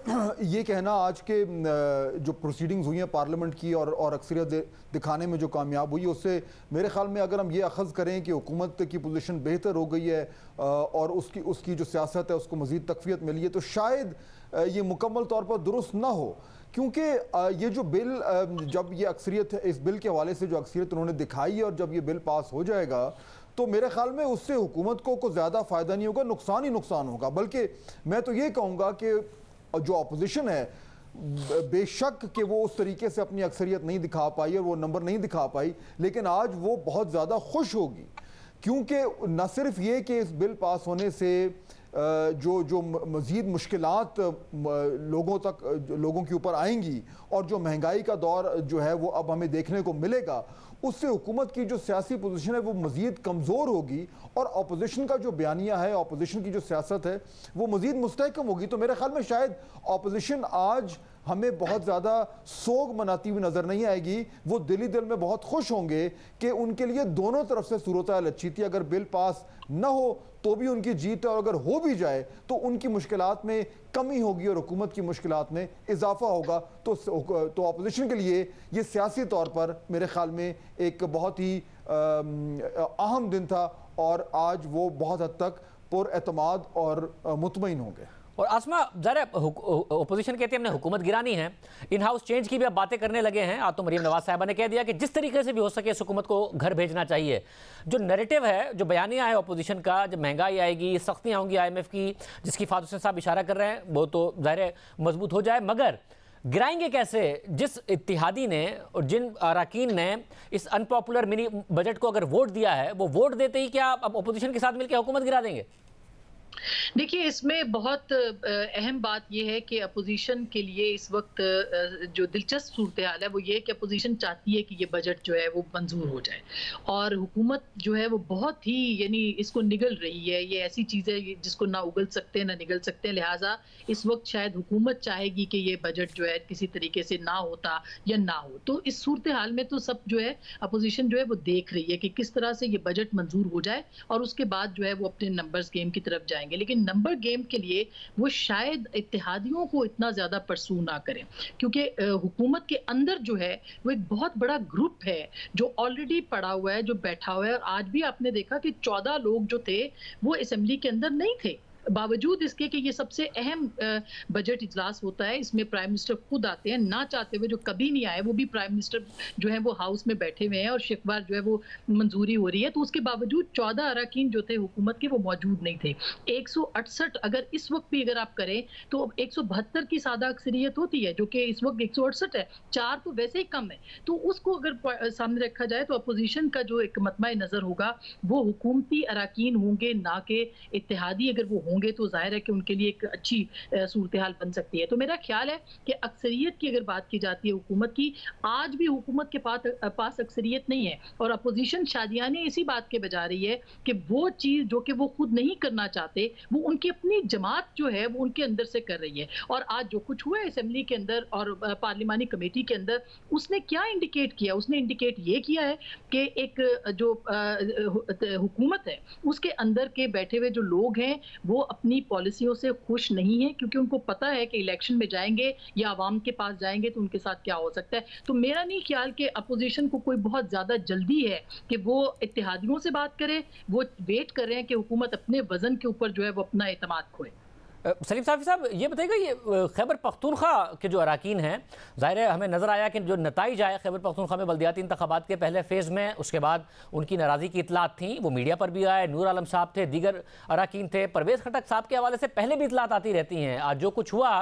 [SPEAKER 8] ये कहना आज के जो प्रोसीडिंग्स हुई हैं पार्लियामेंट की और अक्सरियत दिखाने में जो कामयाब हुई, उससे मेरे ख्याल में अगर हम ये अखज़ करें कि हुकूमत की पोजीशन बेहतर हो गई है और उसकी जो सियासत है उसको मज़ीद तक़वियत मिली है, तो शायद ये मुकम्मल तौर पर दुरुस्त ना हो। क्योंकि ये जो बिल, जब ये अक्सरियत, इस बिल के हवाले से जो अक्सरियत उन्होंने दिखाई है और जब ये बिल पास हो जाएगा, तो मेरे ख्याल में उससे हुकूमत को ज़्यादा फ़ायदा नहीं होगा, नुकसान ही नुकसान होगा। बल्कि मैं तो ये कहूँगा कि जो अपोजिशन है, बेशक कि वो उस तरीके से अपनी अक्सरियत नहीं दिखा पाई और वो नंबर नहीं दिखा पाई, लेकिन आज वो बहुत ज़्यादा खुश होगी। क्योंकि न सिर्फ ये कि इस बिल पास होने से जो मज़ीद मुश्किलात लोगों के ऊपर आएंगी और जो महंगाई का दौर जो है वो अब हमें देखने को मिलेगा, उससे हुकूमत की जो सियासी पोजीशन है वो मज़ीद कमज़ोर होगी और अपोजिशन का जो बयानिया है, अपोजिशन की जो सियासत है वो मज़ीद मुस्तहकम होगी। तो मेरे ख्याल में शायद अपोजिशन आज हमें बहुत ज़्यादा सोग मनाती हुई नज़र नहीं आएगी। वो दिली दिल में बहुत खुश होंगे कि उनके लिए दोनों तरफ से सूरत-ए-हाल अच्छी थी। अगर बिल पास न हो तो भी उनकी जीत है और अगर हो भी जाए तो उनकी मुश्किलात में कमी होगी और हुकूमत की मुश्किलात में इजाफा होगा। तो अपोजिशन के लिए ये सियासी तौर पर मेरे ख्याल में एक बहुत ही अहम दिन था और आज वो बहुत हद तक पुरएतमाद और मुतमईन होंगे।
[SPEAKER 1] और आसमा, ज़रा अपोजिशन कहती है हमने हुकूमत गिरानी है, इन हाउस चेंज की भी अब बातें करने लगे हैं। आज तो मरीम नवाज साहिबा ने कह दिया कि जिस तरीके से भी हो सके इस हुकूमत को घर भेजना चाहिए। जो नैरेटिव है, जो बयानिया है अपोजिशन का, जब महंगाई आएगी, सख्तियाँ होंगी IMF की, जिसकी फ़ाद हुसैन साहब इशारा कर रहे हैं, वो तो ज़ाहिर मजबूत हो जाए, मगर गिराएंगे कैसे? जिस इत्तिहादी ने और जिन अरकान ने इस अनपॉपुलर मिनी बजट को अगर वोट दिया है, वो वोट देते ही क्या अब अपोजिशन के साथ मिलकर हुकूमत गिरा देंगे?
[SPEAKER 9] देखिए, इसमें बहुत अहम बात यह है कि अपोजिशन के लिए इस वक्त जो दिलचस्प सूरत हाल है वो ये है कि अपोजिशन चाहती है कि ये बजट जो है वो मंजूर हो जाए, और हुकूमत जो है वो बहुत ही यानी इसको निगल रही है। ये ऐसी चीज़ है जिसको ना उगल सकते हैं ना निगल सकते हैं, लिहाजा इस वक्त शायद हुकूमत चाहेगी कि ये बजट जो है किसी तरीके से ना होता या ना हो। तो इस सूरत हाल में तो सब जो है अपोजिशन जो है वो देख रही है कि किस तरह से ये बजट मंजूर हो जाए और उसके बाद जो है वो अपने नंबर्स गेम की तरफ जाएंगे। लेकिन नंबर गेम के लिए वो शायद इत्तेहादियों को इतना ज्यादा परसू ना करें, क्योंकि हुकूमत के अंदर जो है वो एक बहुत बड़ा ग्रुप है जो ऑलरेडी पड़ा हुआ है, जो बैठा हुआ है। और आज भी आपने देखा कि 14 लोग जो थे वो असेंबली के अंदर नहीं थे, बावजूद इसके कि ये सबसे अहम बजट इजलास होता है। इसमें प्राइम मिनिस्टर खुद आते हैं, ना चाहते हुए, जो कभी नहीं आए, वो भी प्राइम मिनिस्टर जो है वो हाउस में बैठे हुए हैं और शिकवार जो है वो मंजूरी हो रही है। तो उसके बावजूद 14 अरकान जो थे हुकूमत के वो मौजूद नहीं थे। 168 अगर इस वक्त भी अगर आप करें तो 172 की सादा अक्सरियत होती है, जो कि इस वक्त 168 है, 4 तो वैसे ही कम है। तो उसको अगर सामने रखा जाए तो अपोजिशन का जो एक मतमा नज़र होगा वो हुकूमती अरकान होंगे, ना कि इत्तेहादी अगर वो होंगे तो जाहिर है कि उनके लिए एक अच्छी सूरत हाल बन सकती है। तो मेरा ख्याल है कि अक्सरियत की अगर बात की जाती है हुकूमत की, आज भी हुकूमत के पास अक्सरियत नहीं है और अपोजिशन शादियाने इसी बात के बजा रही है कि वो चीज़ जो कि वो खुद नहीं करना चाहते वो उनकी अपनी जमात जो है वो उनके अंदर से कर रही है। और आज जो कुछ हुआ है असेंबली के अंदर और पार्लिमानी कमेटी के अंदर, उसने क्या इंडिकेट किया? उसने इंडिकेट ये किया है कि एक जो हुकूमत है उसके अंदर के बैठे हुए जो लोग हैं वो अपनी पॉलिसियों से खुश नहीं है, क्योंकि उनको पता है कि इलेक्शन में जाएंगे या आवाम के पास जाएंगे तो उनके साथ क्या हो सकता है। तो मेरा नहीं ख्याल कि अपोजिशन को कोई बहुत ज्यादा जल्दी है कि वो इत्तेहादियों से बात करे। वो वेट कर रहे हैं कि हुकूमत अपने वजन के ऊपर जो है वो अपना एतमाद खोए।
[SPEAKER 1] सलीम साफ़ी साहब, ये बताइएगा, ये खैबर पख्तूनख्वा के जो अरकान हैं, ज़ाहिर है हमें नज़र आया कि जो नताइज आए खैबर पख्तूनख्वा में बल्दियाती इंतखाबात के पहले फ़ेज़ में, उसके बाद उनकी नाराज़गी की इतलात थी, वो मीडिया पर भी आए। नूर आलम साहब थे, दीगर अरकान थे, परवेज़ खटक साहब के हवाले से पहले भी इतलात आती रहती हैं। आज जो कुछ हुआ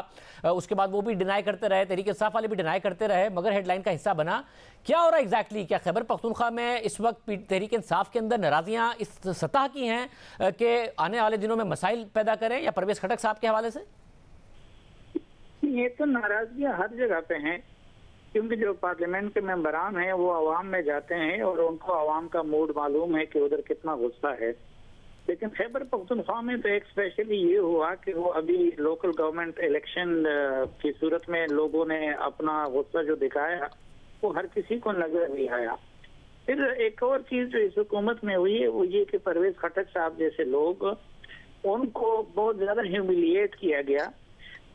[SPEAKER 1] उसके बाद वो भी डिनाई करते रहे, तहरीक इंसाफ वाले भी डिनाई करते रहे, मगर हेडलाइन का हिस्सा बना। क्या हो रहा है एग्जैक्टली? क्या खैबर पख्तूनख्वा में इस वक्त तहरीक इंसाफ के अंदर नाराज़ियाँ इस सतह की हैं कि आने वाले दिनों में मसाइल पैदा करें, या परवेज़ खटक साहब के हवाले से?
[SPEAKER 10] ये तो नाराजगियां हर जगह पे हैं, क्योंकि जो पार्लियामेंट के मेंबरान हैं वो आवाम में जाते हैं और उनको आवाम का मूड मालूम है कि उधर कितना गुस्सा है। लेकिन खैबर पख्तूनख्वा में तो एक स्पेशली ये हुआ कि वो अभी लोकल गवर्नमेंट इलेक्शन की सूरत में लोगों ने अपना गुस्सा जो दिखाया वो हर किसी को नजर नहीं आया। फिर एक और चीज जो इस हुकूमत में हुई है वो ये कि परवेज खटक साहब जैसे लोग, उनको बहुत ज्यादा ह्यूमिलिएट किया गया,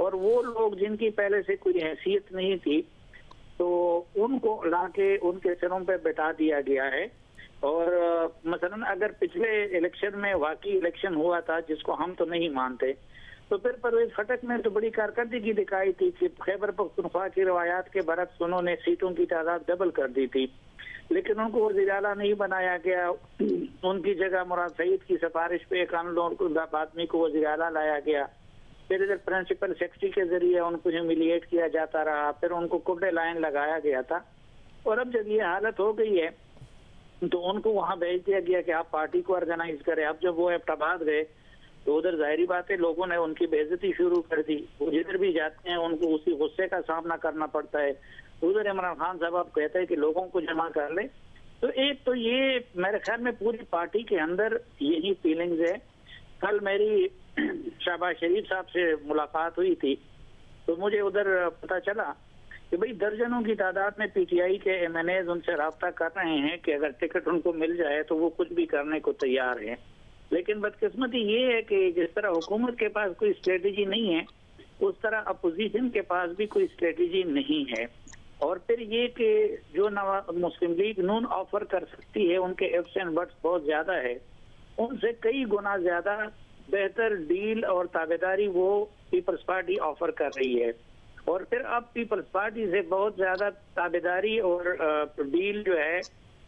[SPEAKER 10] और वो लोग जिनकी पहले से कोई हैसियत नहीं थी तो उनको लाके उनके सिरों पे बैठा दिया गया है। और मसलन अगर पिछले इलेक्शन में वाकई इलेक्शन हुआ था, जिसको हम तो नहीं मानते, तो फिर परवेज खटक ने तो बड़ी कारकर्दगी दिखाई थी कि खैबर पख्तूनख्वा की रवायात के बरक्स उन्होंने सीटों की तादाद डबल कर दी थी, लेकिन उनको वज़ीर आला नहीं बनाया गया। उनकी जगह मुराद सईद की सिफारिश पे एक अनलोन आदमी को वज़ीर आला लाया गया। फिर इधर प्रिंसिपल सेक्रेटरी के जरिए उनको ह्यूमिलिएट किया जाता रहा, फिर उनको कुर्डे लाइन लगाया गया था। और अब जब ये हालत हो गई है तो उनको वहां भेज दिया गया कि आप पार्टी को ऑर्गेनाइज करें। अब जब वो एबटाबाद गए तो उधर जाहिर बात है लोगों ने उनकी बेइज्जती शुरू कर दी। वो जिधर भी जाते हैं उनको उसी गुस्से का सामना करना पड़ता है। उधर इमरान खान साहब आप कहते हैं कि लोगों को जमा कर ले। तो एक तो ये मेरे ख्याल में पूरी पार्टी के अंदर यही फीलिंग्स है। कल मेरी शहबाज शरीफ साहब से मुलाकात हुई थी तो मुझे उधर पता चला कि भाई दर्जनों की तादाद में पीटीआई के एमएनएज उनसे राब्ता कर रहे हैं कि अगर टिकट उनको मिल जाए तो वो कुछ भी करने को तैयार है। लेकिन बदकिस्मती ये है कि जिस तरह हुकूमत के पास कोई स्ट्रेटेजी नहीं है, उस तरह अपोजिशन के पास भी कोई स्ट्रेटेजी नहीं है। और फिर ये कि जो मुस्लिम लीग नून ऑफर कर सकती है, उनके एफ्स एंड बट्स बहुत ज्यादा है, उनसे कई गुना ज्यादा बेहतर डील और ताबेदारी वो पीपल्स पार्टी ऑफर कर रही है। और फिर अब पीपल्स पार्टी से बहुत ज्यादा ताबेदारी और डील जो है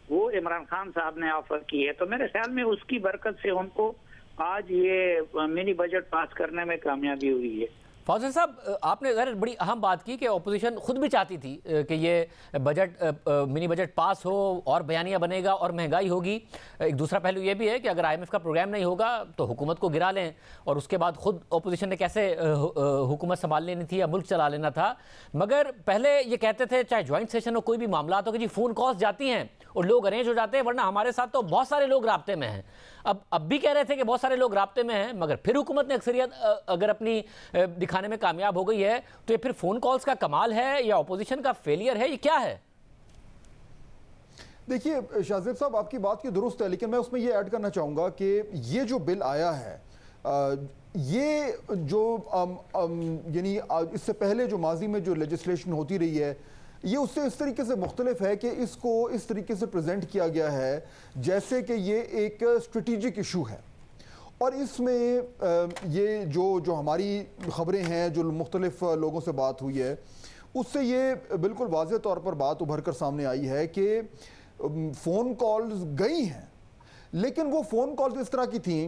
[SPEAKER 10] वो इमरान खान साहब ने ऑफर की है। तो मेरे ख्याल में उसकी बरकत से उनको आज ये मिनी बजट पास करने में कामयाबी हुई है।
[SPEAKER 1] फौजन साहब, आपने ज़रा बड़ी अहम बात की कि ऑपोजिशन खुद भी चाहती थी कि ये बजट मिनी बजट पास हो और बयानिया बनेगा और महंगाई होगी। एक दूसरा पहलू ये भी है कि अगर IMF का प्रोग्राम नहीं होगा तो हुकूमत को गिरा लें, और उसके बाद खुद ऑपोजिशन ने कैसे हुकूमत संभाल लेनी थी या मुल्क चला लेना था। मगर पहले ये कहते थे चाहे ज्वाइंट सेशन हो, कोई भी मामला हो, कि जी फ़ोन कॉल्स जाती हैं और लोग अरेंज हो जाते हैं, वरना हमारे साथ तो बहुत सारे लोग राब्ते में हैं। अब भी कह रहे थे कि बहुत सारे लोग राब्ते में हैं, मगर फिर हुकूमत ने अक्सरियत अगर अपनी दिखाने में कामयाब हो गई है तो ये फिर फ़ोन कॉल्स का कमाल है या ऑपोजिशन का फेलियर है, ये क्या है?
[SPEAKER 8] देखिए शाहजेब साहब, आपकी बात की दुरुस्त है, लेकिन मैं उसमें ये ऐड करना चाहूँगा कि ये जो बिल आया है, ये जो यानी इससे पहले जो माजी में जो लेजिस्लेशन होती रही है, ये उससे इस तरीके से मुख्तलिफ है कि इसको इस तरीके से प्रेजेंट किया गया है जैसे कि ये एक स्ट्रेटिजिक इशू है। और इसमें ये जो हमारी ख़बरें हैं, जो मुख्तलिफ लोगों से बात हुई है, उससे ये बिल्कुल वाज़ेह तौर पर बात उभर कर सामने आई है कि फ़ोन कॉल्स गई हैं, लेकिन वो फ़ोन कॉल्स इस तरह की थी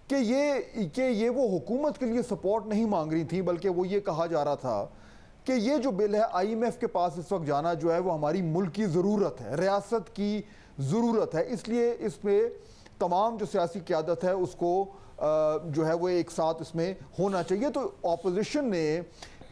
[SPEAKER 8] कि ये वो हुकूमत के लिए सपोर्ट नहीं मांग रही थी, बल्कि वो ये कहा जा रहा था कि ये जो बिल है IMF के पास इस वक्त जाना जो है वो हमारी मुल्क की ज़रूरत है, रियासत की ज़रूरत है, इसलिए इसमें तमाम जो सियासी क़यादत है उसको जो है वो एक साथ इसमें होना चाहिए। तो ऑपोजिशन ने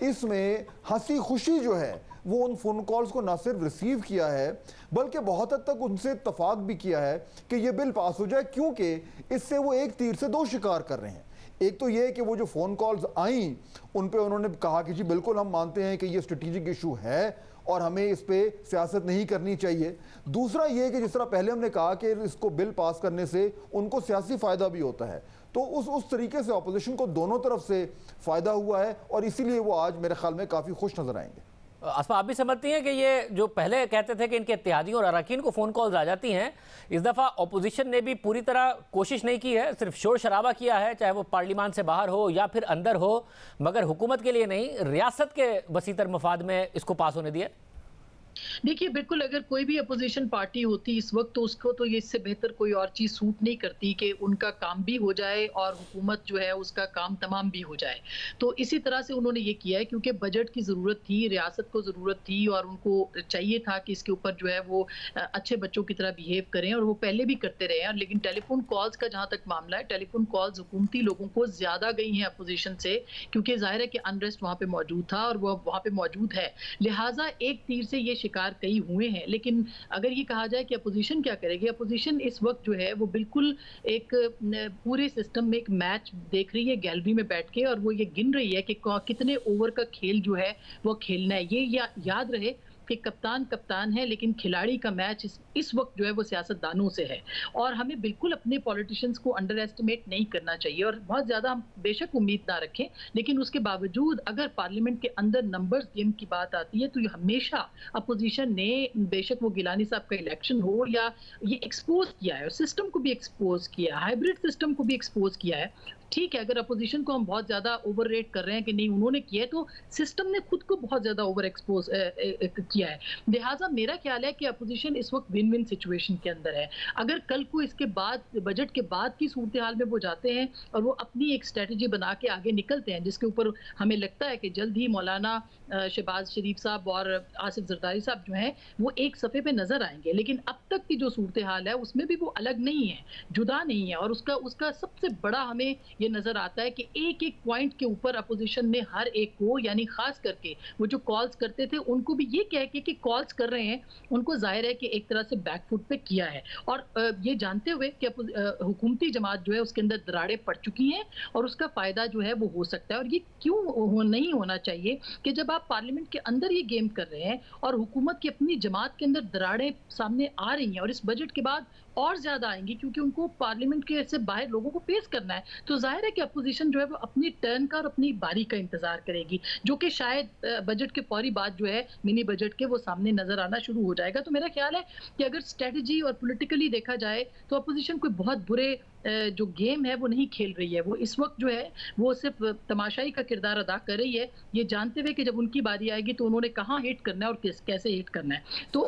[SPEAKER 8] इसमें हंसी खुशी जो है वो उन फ़ोन कॉल्स को ना सिर्फ रिसीव किया है, बल्कि बहुत हद तक उनसे इत्तफाक भी किया है कि ये बिल पास हो जाए, क्योंकि इससे वो एक तीर से दो शिकार कर रहे हैं। एक तो ये कि वो जो फ़ोन कॉल्स आई उन पे उन्होंने कहा कि जी बिल्कुल हम मानते हैं कि ये स्ट्रेटेजिक इशू है और हमें इस पे सियासत नहीं करनी चाहिए। दूसरा ये कि जिस तरह पहले हमने कहा कि इसको बिल पास करने से उनको सियासी फ़ायदा भी होता है, तो उस तरीके से अपोजिशन को दोनों तरफ से फ़ायदा हुआ है और इसीलिए वो आज मेरे ख्याल में काफ़ी खुश नज़र आएंगे।
[SPEAKER 1] आसमा, आप भी समझती हैं कि ये जो पहले कहते थे कि इनके इत्तेहादियों और अरकान को फ़ोन कॉल्स आ जाती हैं, इस दफ़ा अपोजिशन ने भी पूरी तरह कोशिश नहीं की है, सिर्फ शोर शराबा किया है, चाहे वो पार्लियामान से बाहर हो या फिर अंदर हो, मगर हुकूमत के लिए नहीं, रियासत के वसीतर मफाद में इसको पास होने दिया?
[SPEAKER 9] देखिए, बिल्कुल अगर कोई भी अपोजिशन पार्टी होती इस वक्त तो उसको तो ये इससे बेहतर कोई और चीज़ सूट नहीं करती कि उनका काम भी हो जाए और हुकूमत जो है उसका काम तमाम भी हो जाए। तो इसी तरह से उन्होंने ये किया है, क्योंकि बजट की ज़रूरत थी, रियासत को ज़रूरत थी और उनको चाहिए था कि इसके ऊपर जो है वो अच्छे बच्चों की तरह बिहेव करें, और वो पहले भी करते रहे हैं। लेकिन टेलीफोन कॉल्स का जहाँ तक मामला है, टेलीफोन कॉल्स हुकूमती लोगों को ज़्यादा गई हैं अपोजिशन से, क्योंकि ज़ाहिर है कि अनरेस्ट वहाँ पर मौजूद था और वह वहाँ पर मौजूद है, लिहाजा एक तीर से ये शिकार कई हुए हैं। लेकिन अगर ये कहा जाए कि अपोजिशन क्या करेगी, अपोजिशन इस वक्त जो है वो बिल्कुल एक पूरे सिस्टम में एक मैच देख रही है गैलरी में बैठ के, और वो ये गिन रही है कि कितने ओवर का खेल जो है वो खेलना है। ये याद रहे कि कप्तान कप्तान है, लेकिन खिलाड़ी का मैच इस वक्त जो है वो सियासतदानों से है, और हमें बिल्कुल अपने पॉलिटिशियंस को अंडर एस्टिमेट नहीं करना चाहिए। और बहुत ज़्यादा हम बेशक उम्मीद ना रखें, लेकिन उसके बावजूद अगर पार्लियामेंट के अंदर नंबर्स गेम की बात आती है तो ये हमेशा अपोजिशन ने, बेशक वो गिलानी साहब का इलेक्शन हो या ये एक्सपोज किया है, सिस्टम को भी एक्सपोज किया है, हाइब्रिड सिस्टम को भी एक्सपोज किया है। ठीक है, अगर अपोजिशन को हम बहुत ज़्यादा ओवर रेट कर रहे हैं कि नहीं उन्होंने किया है, तो सिस्टम ने खुद को बहुत ज़्यादा ओवर एक्सपोज किया है। लिहाजा मेरा ख्याल है कि अपोजिशन इस वक्त विन विन सिचुएशन के अंदर है। अगर कल को इसके बाद बजट के बाद की सूरत हाल में वो जाते हैं और वो अपनी एक स्ट्रेटजी बना के आगे निकलते हैं, जिसके ऊपर हमें लगता है कि जल्द ही मौलाना शहबाज शरीफ साहब और आसिफ जरदारी साहब जो हैं वो एक सफ़े पे नज़र आएंगे। लेकिन अब तक की जो सूरत हाल है उसमें भी वो अलग नहीं है, जुदा नहीं है, और उसका सबसे बड़ा हमें ये नजर आता है कि एक एक पॉइंट के ऊपर अपोजिशन ने हर एक को, यानी खास करके वो जो कॉल्स करते थे उनको भी ये कह के कि कॉल्स कर रहे हैं, उनको जाहिर है कि एक तरह से बैकफुट पे किया है, और ये जानते हुए कि हुकूमती जमात जो है उसके अंदर दरारें पड़ चुकी हैं और उसका फायदा जो है वो हो सकता है। और ये क्यों नहीं होना चाहिए कि जब आप पार्लियामेंट के अंदर ये गेम कर रहे हैं और हुकूमत की अपनी जमात के अंदर दरारें सामने आ रही हैं, और इस बजट के बाद और ज्यादा आएंगी क्योंकि उनको पार्लियामेंट के से बाहर लोगों को फेस करना है, तो जाहिर है कि अपोजिशन जो है वो अपनी टर्न का और अपनी बारी का इंतजार करेगी, जो कि शायद बजट के फौरी बाद जो है मिनी बजट के वो सामने नजर आना शुरू हो जाएगा। तो मेरा ख्याल है कि अगर स्ट्रेटजी और पॉलिटिकली देखा जाए तो अपोजिशन कोई बहुत बुरे जो गेम है वो नहीं खेल रही है। वो इस वक्त जो है वो सिर्फ तमाशाई का किरदार अदा कर रही है, ये जानते हुए कि जब उनकी बारी आएगी तो उन्होंने कहाँ हिट करना है और कैसे हिट करना है। तो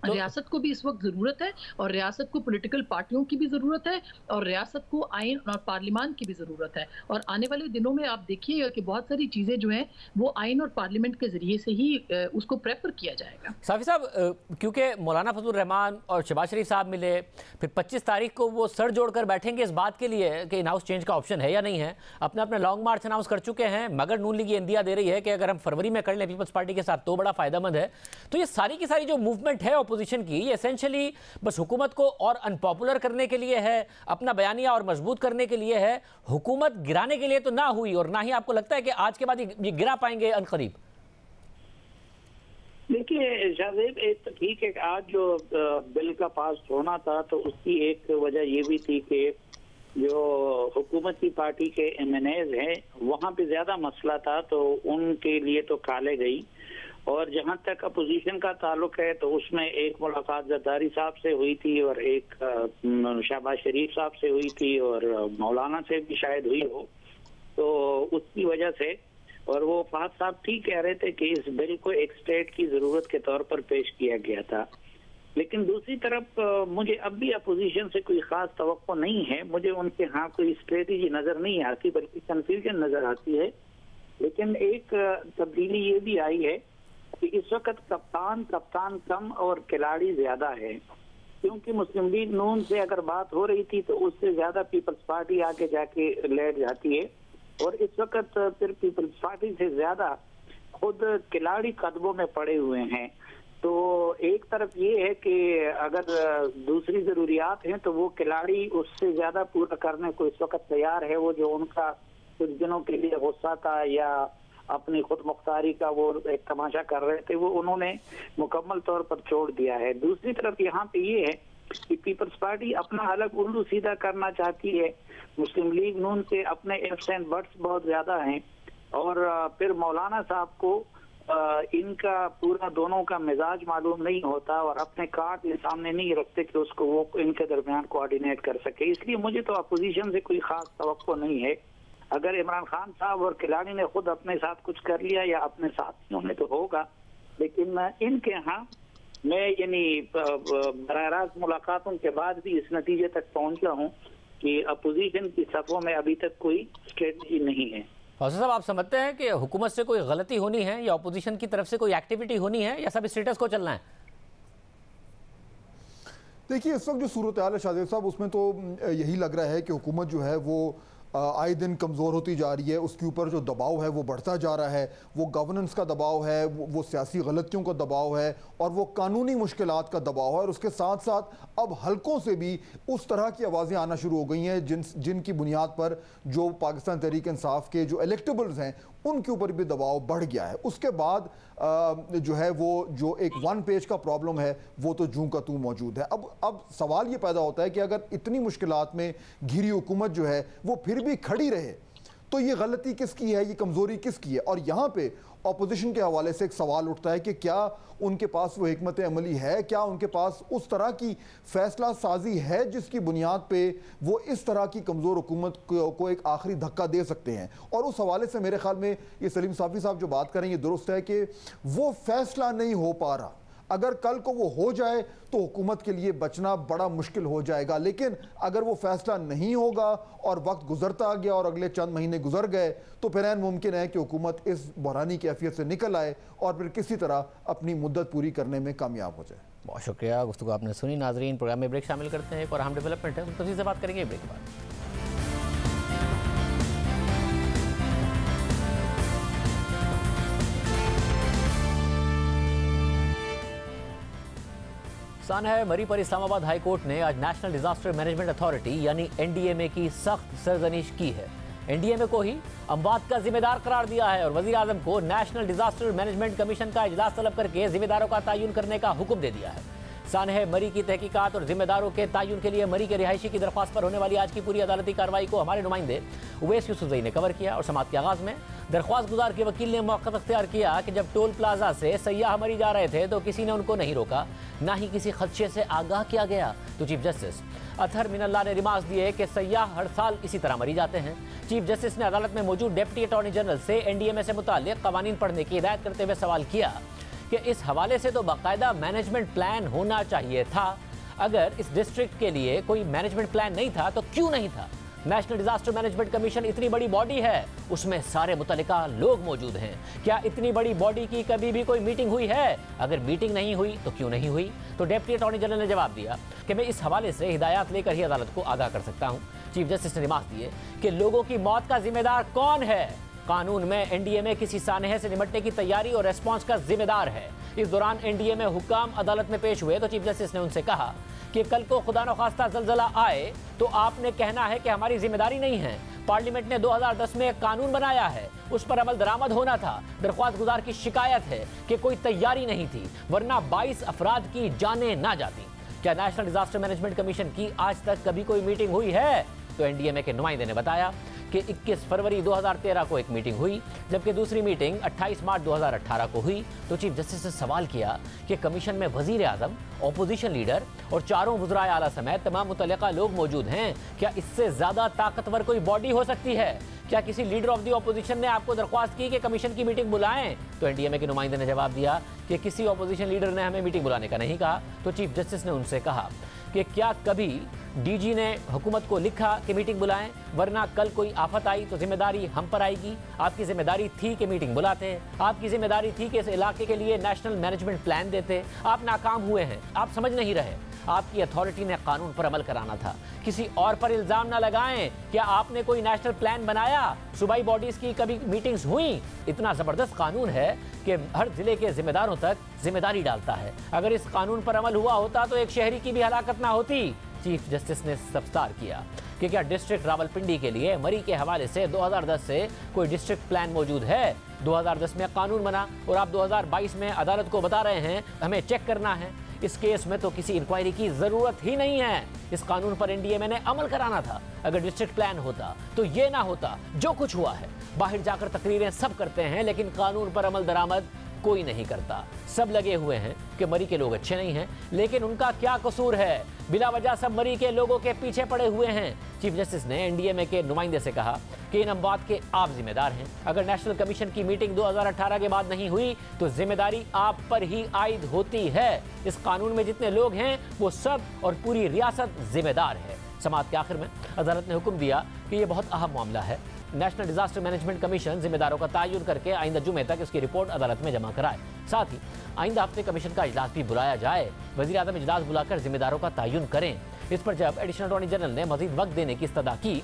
[SPEAKER 9] रियासत को भी इस वक्त जरूरत है, और रियासत को पॉलिटिकल पार्टियों की भी जरूरत है, और रियासत को आइन और पार्लियामान की भी जरूरत है। और आने वाले दिनों में आप देखिएगा कि बहुत सारी चीजें जो हैं वो आइन और पार्लियामेंट के जरिए से ही उसको प्रेफर किया जाएगा।
[SPEAKER 1] साफी साहब, क्योंकि मौलाना फजल रहमान और शहबाज शरीफ साहब मिले, फिर 25 तारीख को वो सर जोड़कर बैठेंगे इस बात के लिए कि इन हाउस चेंज का ऑप्शन है या नहीं है। अपने अपने लॉन्ग मार्च अनाउंस कर चुके हैं, मगर नून लीग ये इंदिया दे रही है कि अगर हम फरवरी में कर लें पीपल्स पार्टी के साथ तो बड़ा फायदेमंद है। तो ये सारी की सारी जो मूवमेंट है अपोजिशन की, ये एसेंशियली बस हुकूमत को और अनपॉपुलर करने के लिए है, अपना बयानिया और मजबूत करने के लिए है, हुकूमत गिराने के लिए तो ना हुई, और ना ही आपको लगता है कि आज के बाद ये गिरा पाएंगे अनकरीब।
[SPEAKER 10] देखिए शाहजेब, एक तो ठीक है, आज जो बिल का पास होना था तो उसकी एक वजह ये भी थी कि जो हुकूमत की पार्टी के MNAs हैं वहाँ पे ज्यादा मसला था, तो उनके लिए तो काले गई। और जहाँ तक अपोजिशन का ताल्लुक है तो उसमें एक मुलाकात जरदारी साहब से हुई थी और एक शहबाज शरीफ साहब से हुई थी और मौलाना से भी शायद हुई हो, तो उसकी वजह से। और वो फहद साहब ठीक कह रहे थे कि इस बिल को एक स्टेट की जरूरत के तौर पर पेश किया गया था। लेकिन दूसरी तरफ मुझे अब भी अपोजिशन से कोई खास तवक्को नहीं है, मुझे उनके यहाँ कोई स्ट्रेटेजी नजर नहीं आती, बल्कि कंफ्यूजन नजर आती है। लेकिन एक तब्दीली ये भी आई है कि इस वक्त कप्तान कम और खिलाड़ी ज्यादा है, क्योंकि मुस्लिम लीग नून से अगर बात हो रही थी तो उससे ज्यादा पीपल्स पार्टी आके जाके लेट जाती है, और इस वक्त फिर पीपल्स पार्टी से ज्यादा खुद खिलाड़ी कदमों में पड़े हुए हैं। तो एक तरफ ये है कि अगर दूसरी जरूरियात हैं तो वो खिलाड़ी उससे ज्यादा पूरा करने को इस वक्त तैयार है। वो जो उनका कुछ दिनों के लिए गुस्सा था या अपनी खुद मुख्तारी का वो एक तमाशा कर रहे थे, वो उन्होंने मुकम्मल तौर पर छोड़ दिया है। दूसरी तरफ यहाँ पे ये है कि पीपल्स पार्टी अपना अलग उल्लू सीधा करना चाहती है। मुस्लिम लीग नून के अपने इफ्स एंड बट्स बहुत ज्यादा हैं, और फिर मौलाना साहब को इनका पूरा दोनों का मिजाज मालूम नहीं होता और अपने कार्ड ये सामने नहीं रखते कि उसको वो इनके दरमियान कोऑर्डिनेट कर सके। इसलिए मुझे तो अपोजिशन से कोई खास तवक्को नहीं है। अगर इमरान खान साहब और खिलाड़ी ने खुद अपने साथ कुछ कर लिया या अपने साथियों ने तो होगा, लेकिन इनके यहाँ मैं यानी बराह रास्त मुलाकातों के बाद भी इस नतीजे तक पहुंचा हूँ कि अपोजिशन की सफ़ों में अभी तक कोई स्ट्रेटजी नहीं है।
[SPEAKER 1] फौजी साहब, आप समझते हैं कि हुकूमत से कोई गलती होनी है या अपोजिशन की तरफ से कोई एक्टिविटी होनी है, या सब स्टेटस को चलना है?
[SPEAKER 8] देखिए, इस वक्त जो सूरत हाल है शाहजेब साहब, उसमें तो यही लग रहा है कि हुकूमत जो है वो आए दिन कमज़ोर होती जा रही है। उसके ऊपर जो दबाव है वो बढ़ता जा रहा है। वो गवर्नेंस का दबाव है, वो सियासी गलतियों का दबाव है, और वो कानूनी मुश्किलात का दबाव है। और उसके साथ साथ अब हलकों से भी उस तरह की आवाज़ें आना शुरू हो गई हैं जिनकी बुनियाद पर जो पाकिस्तान तहरीक इंसाफ के जो इलेक्टेबल्स हैं उनके ऊपर भी दबाव बढ़ गया है। उसके बाद जो है वो जो एक वन पेज का प्रॉब्लम है वो तो जूं का तू मौजूद है। अब सवाल ये पैदा होता है कि अगर इतनी मुश्किलात में घिरी हुकूमत जो है वो फिर भी खड़ी रहे तो ये गलती किसकी है, ये कमज़ोरी किसकी है? और यहाँ पे अपोजिशन के हवाले से एक सवाल उठता है कि क्या उनके पास वो हिकमत अमली है, क्या उनके पास उस तरह की फैसला साजी है जिसकी बुनियाद पे वो इस तरह की कमज़ोर हुकूमत को एक आखिरी धक्का दे सकते हैं? और उस हवाले से मेरे ख्याल में ये सलीम साफ़ी साहब जो बात करें ये दुरुस्त है कि वो फैसला नहीं हो पा रहा। अगर कल को वो हो जाए तो हुकूमत के लिए बचना बड़ा मुश्किल हो जाएगा, लेकिन अगर वो फैसला नहीं होगा और वक्त गुजरता गया और अगले चंद महीने गुजर गए तो फिर ऐन मुमकिन है कि हुकूमत इस बहरानी कैफियत से निकल आए और फिर किसी तरह अपनी मुद्दत पूरी करने में कामयाब हो जाए।
[SPEAKER 1] बहुत शुक्रिया, गुफ्तगू आपने सुनी। नाजरीन, प्रोग्राम में ब्रेक शामिल करते हैं, एक और अहम डेवलपमेंट है, तफसील से बात करेंगे ब्रेक के बाद। है मरी पर इस्लामाबाद हाई कोर्ट ने आज नेशनल डिजास्टर मैनेजमेंट अथॉरिटी यानी NDMA की सख्त सरजनीश की है। NDMA को ही अमवात का जिम्मेदार करार दिया है और वजीर आजम को नेशनल डिजास्टर मैनेजमेंट कमीशन का इजलास तलब करके जिम्मेदारों का तयन करने का हुक्म दे दिया है। सानह मरी की तहकीकात और जिम्मेदारों के तयन के लिए मरी के रिहायशी की दरख्वास्त पर होने वाली आज की पूरी अदालती कार्रवाई को हमारे नुमाइंदे उवैस यूसुफजई ने कवर किया और समाअत के आगाज में दरख्वास्त गुजार के वकील ने मौक़िफ़ अख्तियार किया कि जब टोल प्लाजा से सयाह मरी जा रहे थे तो किसी ने उनको नहीं रोका, ना ही किसी खदशे से आगाह किया गया। तो चीफ जस्टिस अतहर मिनल्ला ने रिमार्क्स दिए कि सयाह हर साल इसी तरह मरी जाते हैं। चीफ जस्टिस ने अदालत में मौजूद डिप्टी अटॉर्नी जनरल से NDMA से मुताल्लिक़ कवानीन पढ़ने की हिदायत करते हुए सवाल किया कि इस हवाले से तो बाकायदा मैनेजमेंट प्लान होना चाहिए था। अगर इस डिस्ट्रिक्ट के लिए कोई मैनेजमेंट प्लान नहीं था तो क्यों नहीं था? नेशनल डिजास्टर मैनेजमेंट कमीशन इतनी बड़ी बॉडी है, उसमें सारे मुतल्लिका लोग मौजूद हैं। क्या इतनी बड़ी बॉडी की कभी भी कोई मीटिंग हुई है? अगर मीटिंग नहीं हुई तो क्यों नहीं हुई? तो डिप्टी अटॉर्नी जनरल ने जवाब दिया कि मैं इस हवाले से हिदायत लेकर ही अदालत को आगाह कर सकता हूं। चीफ जस्टिस ने रिमार्क दिए कि लोगों की मौत का जिम्मेदार कौन है? कानून में एनडीए में किसी सानहे से निपटने की तैयारी और रेस्पॉन्स का जिम्मेदार है। इस दौरान एनडीए में हुक्काम अदालत में पेश हुए तो चीफ जस्टिस ने उनसे कहा कि कल को खुदा न खास्ता ज़लज़ला आए तो आपने कहना है कि हमारी जिम्मेदारी नहीं है। पार्लियामेंट ने 2010 में एक कानून बनाया है, उस पर अमल दरामद होना था। दरख्वास्त गुजार की शिकायत है कि कोई तैयारी नहीं थी, वरना 22 अफराद की जानें ना जाती। क्या नेशनल डिजास्टर मैनेजमेंट कमीशन की आज तक कभी कोई मीटिंग हुई है? तो एनडीएमए के नुमाइंदे ने बताया कि 21 फरवरी 2013 को एक मीटिंग हुई, जबकि दूसरी मीटिंग 28 मार्च 2018 को हुई। तो चीफ जस्टिस ने सवाल किया कि कमीशन में वजीर आजम, ऑपोजिशन लीडर और चारों वज़राए आला समेत तमाम मुतल्लिका लोग मौजूद हैं। क्या इससे ज़्यादा ताकतवर कोई बॉडी हो सकती है? क्या किसी लीडर ऑफ दी ऑपोजिशन ने आपको दरख्वास्त की कि कमीशन की मीटिंग बुलाएं? तो एनडीएमए के नुमाइंदे ने जवाब दिया कि किसी ऑपोजिशन लीडर ने हमें मीटिंग बुलाने का नहीं कहा। तो चीफ जस्टिस ने उनसे कहा कि क्या कभी डीजी ने हुकूमत को लिखा कि मीटिंग बुलाएं, वरना कल कोई आफत आई तो जिम्मेदारी हम पर आएगी? आपकी जिम्मेदारी थी कि मीटिंग बुलाते, आपकी जिम्मेदारी थी कि इस इलाके के लिए नेशनल मैनेजमेंट प्लान देते। आप नाकाम हुए हैं, आप समझ नहीं रहे। आपकी अथॉरिटी ने कानून पर अमल कराना था। किसी और पर इल्जाम ना लगाएं। क्या आपने कोई नेशनल प्लान बनाया? सूबाई बॉडीज की कभी मीटिंग्स हुई? इतना जबरदस्त कानून है कि हर जिले के जिम्मेदारों तक जिम्मेदारी डालता है। अगर इस कानून पर अमल हुआ होता तो एक शहरी की भी हलाकत ना होती। चीफ जस्टिस ने सवाल किया कि क्या डिस्ट्रिक्ट रावलपिंडी के लिए मरी के हवाले से 2010 से कोई डिस्ट्रिक्ट प्लान मौजूद है? 2010 में कानून बना और आप 2022 में अदालत को बता रहे हैं हमें चेक करना है। इस केस में तो किसी इंक्वायरी की जरूरत ही नहीं है। इस कानून पर एनडीएमए ने अमल कराना था। अगर डिस्ट्रिक्ट प्लान होता तो ये ना होता जो कुछ हुआ है। बाहर जाकर तकरीरें सब करते हैं, लेकिन कानून पर अमल दरामद कोई नहीं करता। सब लगे हुए हैं कि मरी के लोग अच्छे नहीं हैं, लेकिन उनका क्या कसूर है? बिला वजह सब मरी के लोगों के पीछे पड़े हुए हैं। चीफ जस्टिस ने एनडीएमए के नुमाइंदे से कहा कि इन अमवात के आप जिम्मेदार हैं। अगर नेशनल कमीशन की मीटिंग 2018 के बाद नहीं हुई तो जिम्मेदारी आप पर ही आयद होती है। इस कानून में जितने लोग हैं वो सब और पूरी रियासत जिम्मेदार है। समाअत के आखिर में अदालत ने हुक्म दिया कि यह बहुत अहम मामला है। नेशनल डिजास्टर मैनेजमेंट कमीशन जिम्मेदारों का तयन करके आइंदा जुमे तक इसकी रिपोर्ट अदालत में जमा कराए। साथ ही आइंदा हफ्ते कमीशन का इजलास भी बुलाया जाए। वज़ीर आज़म इजलास बुलाकर जिम्मेदारों का तयन करें। इस पर जब एडिशनल अटॉर्नी जनरल ने मजीद वक्त देने की इस्तदा की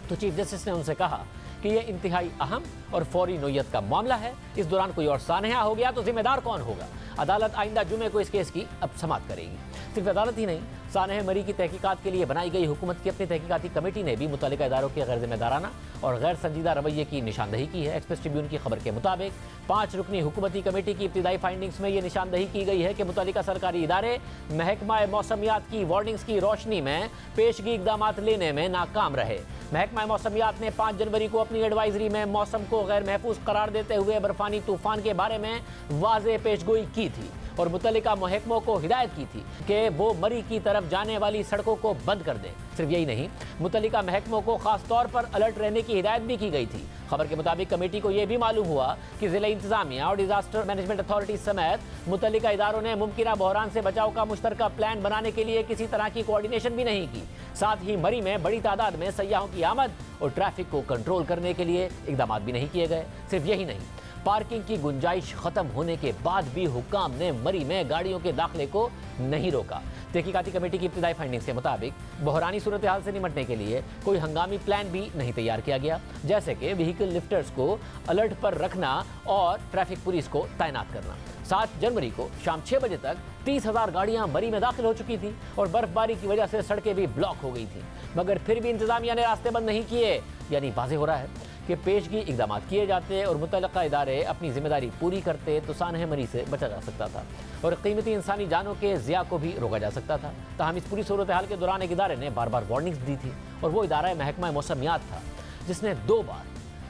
[SPEAKER 1] तो चीफ जस्टिस ने उनसे कहा कि यह इंतहाई अहम और फौरी नोयत का मामला है। इस दौरान कोई और सानहा हो गया तो जिम्मेदार कौन होगा? अदालत आइंदा जुमे को इस केस की अब समाअत करेगी। सिर्फ अदालत ही नहीं, सानहे मरी की तहकीकात के लिए बनाई गई हुकूमत की अपनी तहकीकाती कमेटी ने भी मुतल्लिका इदारों के गैर जिम्मेदाराना और गैर संजीदा रवैये की निशानदही की है। एक्सप्रेस ट्रिब्यून की खबर के मुताबिक 5 रुकनी हुकूमती कमेटी की इब्तिदाई फाइंडिंग्स में ये निशानदही की गई है कि मुतल्लिका सरकारी इदारे महकमा मौसमियात की वार्निंग्स की रोशनी में पेशगी इकदाम लेने में नाकाम रहे। महकमा मौसमियात ने 5 जनवरी को अपनी एडवाइजरी में मौसम को गैर महफूज करार देते हुए बर्फानी तूफान के बारे में वाज़ेह पेशगोई की थी और मुतल्लिका महकमों को हिदायत की थी कि वो मरी की तरफ जाने वाली सड़कों को बंद कर दें। सिर्फ यही नहीं, मुतल्लिका महकमों को खास तौर पर अलर्ट रहने की हिदायत भी की गई थी। खबर के मुताबिक कमेटी को यह भी मालूम हुआ कि जिला इंतजामिया और डिजास्टर मैनेजमेंट अथॉरिटी समेत मुतल्लिका इदारों ने मुमकिना बहरान से बचाव का मुश्तरका प्लान बनाने के लिए किसी तरह की कोऑर्डिनेशन भी नहीं की। साथ ही मरी में बड़ी तादाद में सयाहों की आमद और ट्रैफिक को कंट्रोल करने के लिए इकदाम भी नहीं किए गए। सिर्फ यही नहीं, पार्किंग की गुंजाइश खत्म होने के बाद भी हुक्काम ने मरी में गाड़ियों के दाखिले को नहीं रोका। तहकीकाती कमेटी की इब्तिदाई फाइंडिंग्स के मुताबिक बहरानी सूरत हाल से निपटने के लिए कोई हंगामी प्लान भी नहीं तैयार किया गया, जैसे कि व्हीकल लिफ्टर्स को अलर्ट पर रखना और ट्रैफिक पुलिस को तैनात करना। 7 जनवरी को शाम 6 बजे तक 30,000 गाड़ियां मरी में दाखिल हो चुकी थी और बर्फबारी की वजह से सड़कें भी ब्लॉक हो गई थी, मगर फिर भी इंतजामिया ने रास्ते बंद नहीं किए। यानी वाज़ेह हो रहा है कि पेशगी इकदाम किए जाते और मुतल्लिका इदारे अपनी जिम्मेदारी पूरी करते तो सानहे मरी से बचा जा सकता था और कीमती इंसानी जानों के ज़िया को भी रोका जा सकता था। ताहम इस पूरी सूरत हाल के दौरान एक इदारे ने बार बार वार्निंग्स दी थी और वो इदारा महकमा मौसमियात था, जिसने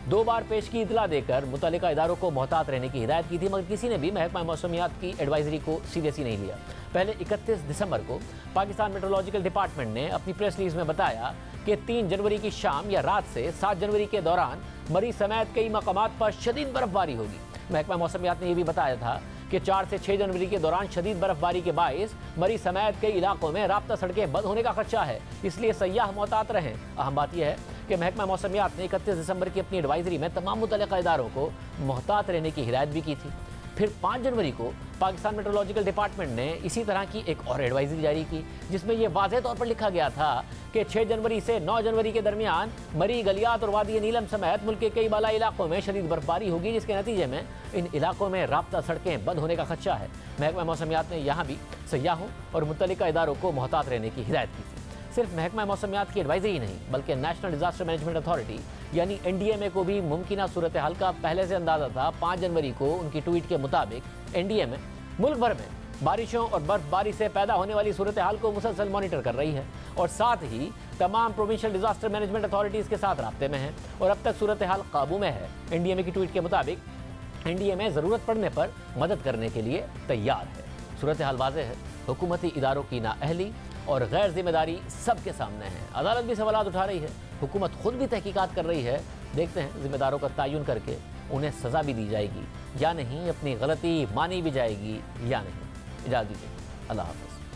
[SPEAKER 1] दो बार पेशगी इतला देकर मुतल्लिका इदारों को मोहतात रहने की हिदायत की थी, मगर किसी ने भी महकमा मौसमियात की एडवाइजरी को सीरियसली नहीं लिया। पहले 31 दिसंबर को पाकिस्तान मेट्रोलॉजिकल डिपार्टमेंट ने अपनी प्रेस रिलीज में बताया कि 3 जनवरी की शाम या रात से 7 जनवरी के दौरान मरी समेत कई मकामात पर शदीद बर्फबारी होगी। महकमा मौसमियात ने यह भी बताया था कि 4 से 6 जनवरी के दौरान शदीद बर्फबारी के बायस मरी समेत कई इलाकों में राब्ता सड़कें बंद होने का खदशा है, इसलिए सयाह मोहतात रहें। अहम बात यह है कि महकमा मौसमियात ने 31 दिसंबर की अपनी एडवाइजरी में तमाम मुतल्लिका इदारों को मोहतात रहने की हिदायत भी की थी। फिर 5 जनवरी को पाकिस्तान मेट्रोलॉजिकल डिपार्टमेंट ने इसी तरह की एक और एडवाइजरी जारी की, जिसमें यह वाज़ेह तौर पर लिखा गया था कि 6 जनवरी से 9 जनवरी के दरमियान मरी, गलियात और वादी नीलम समेत मुल्क के कई बाला इलाकों में शदीद बर्फबारी होगी, जिसके नतीजे में इन इलाकों में राब्ता सड़कें बंद होने का खदशा है। महकमा मौसमियात ने यहाँ भी सयाहों और मुतल्लिका इदारों को मोहतात रहने की हिदायत की थी। सिर्फ महकमा मौसमियात की एडवाइजरी ही नहीं, बल्कि नेशनल डिजास्टर मैनेजमेंट अथॉरिटी यानी NDMA को भी मुमकिना सूरत हाल का पहले से अंदाजा था। 5 जनवरी को उनकी ट्वीट के मुताबिक NDMA मुल्क भर में बारिशों और बर्फबारी से पैदा होने वाली सूरत हाल को मुसलसल मॉनिटर कर रही है और साथ ही तमाम प्रोविंशियल डिजास्टर मैनेजमेंट अथॉरिटीज़ के साथ राब्ते में है और अब तक सूरत हाल काबू में है। NDMA की ट्वीट के मुताबिक NDMA ज़रूरत पड़ने पर मदद करने के लिए तैयार है। सूरत हाल वाज़ेह है, हुकूमती इदारों की नाअहली और गैर जिम्मेदारी सबके सामने है। अदालत भी सवालात उठा रही है, हुकूमत खुद भी तहकीकात कर रही है। देखते हैं जिम्मेदारों का तयन करके उन्हें सज़ा भी दी जाएगी या नहीं, अपनी गलती मानी भी जाएगी या नहीं। इजाज़त दीजिए, अल्लाह हाफ़िज़।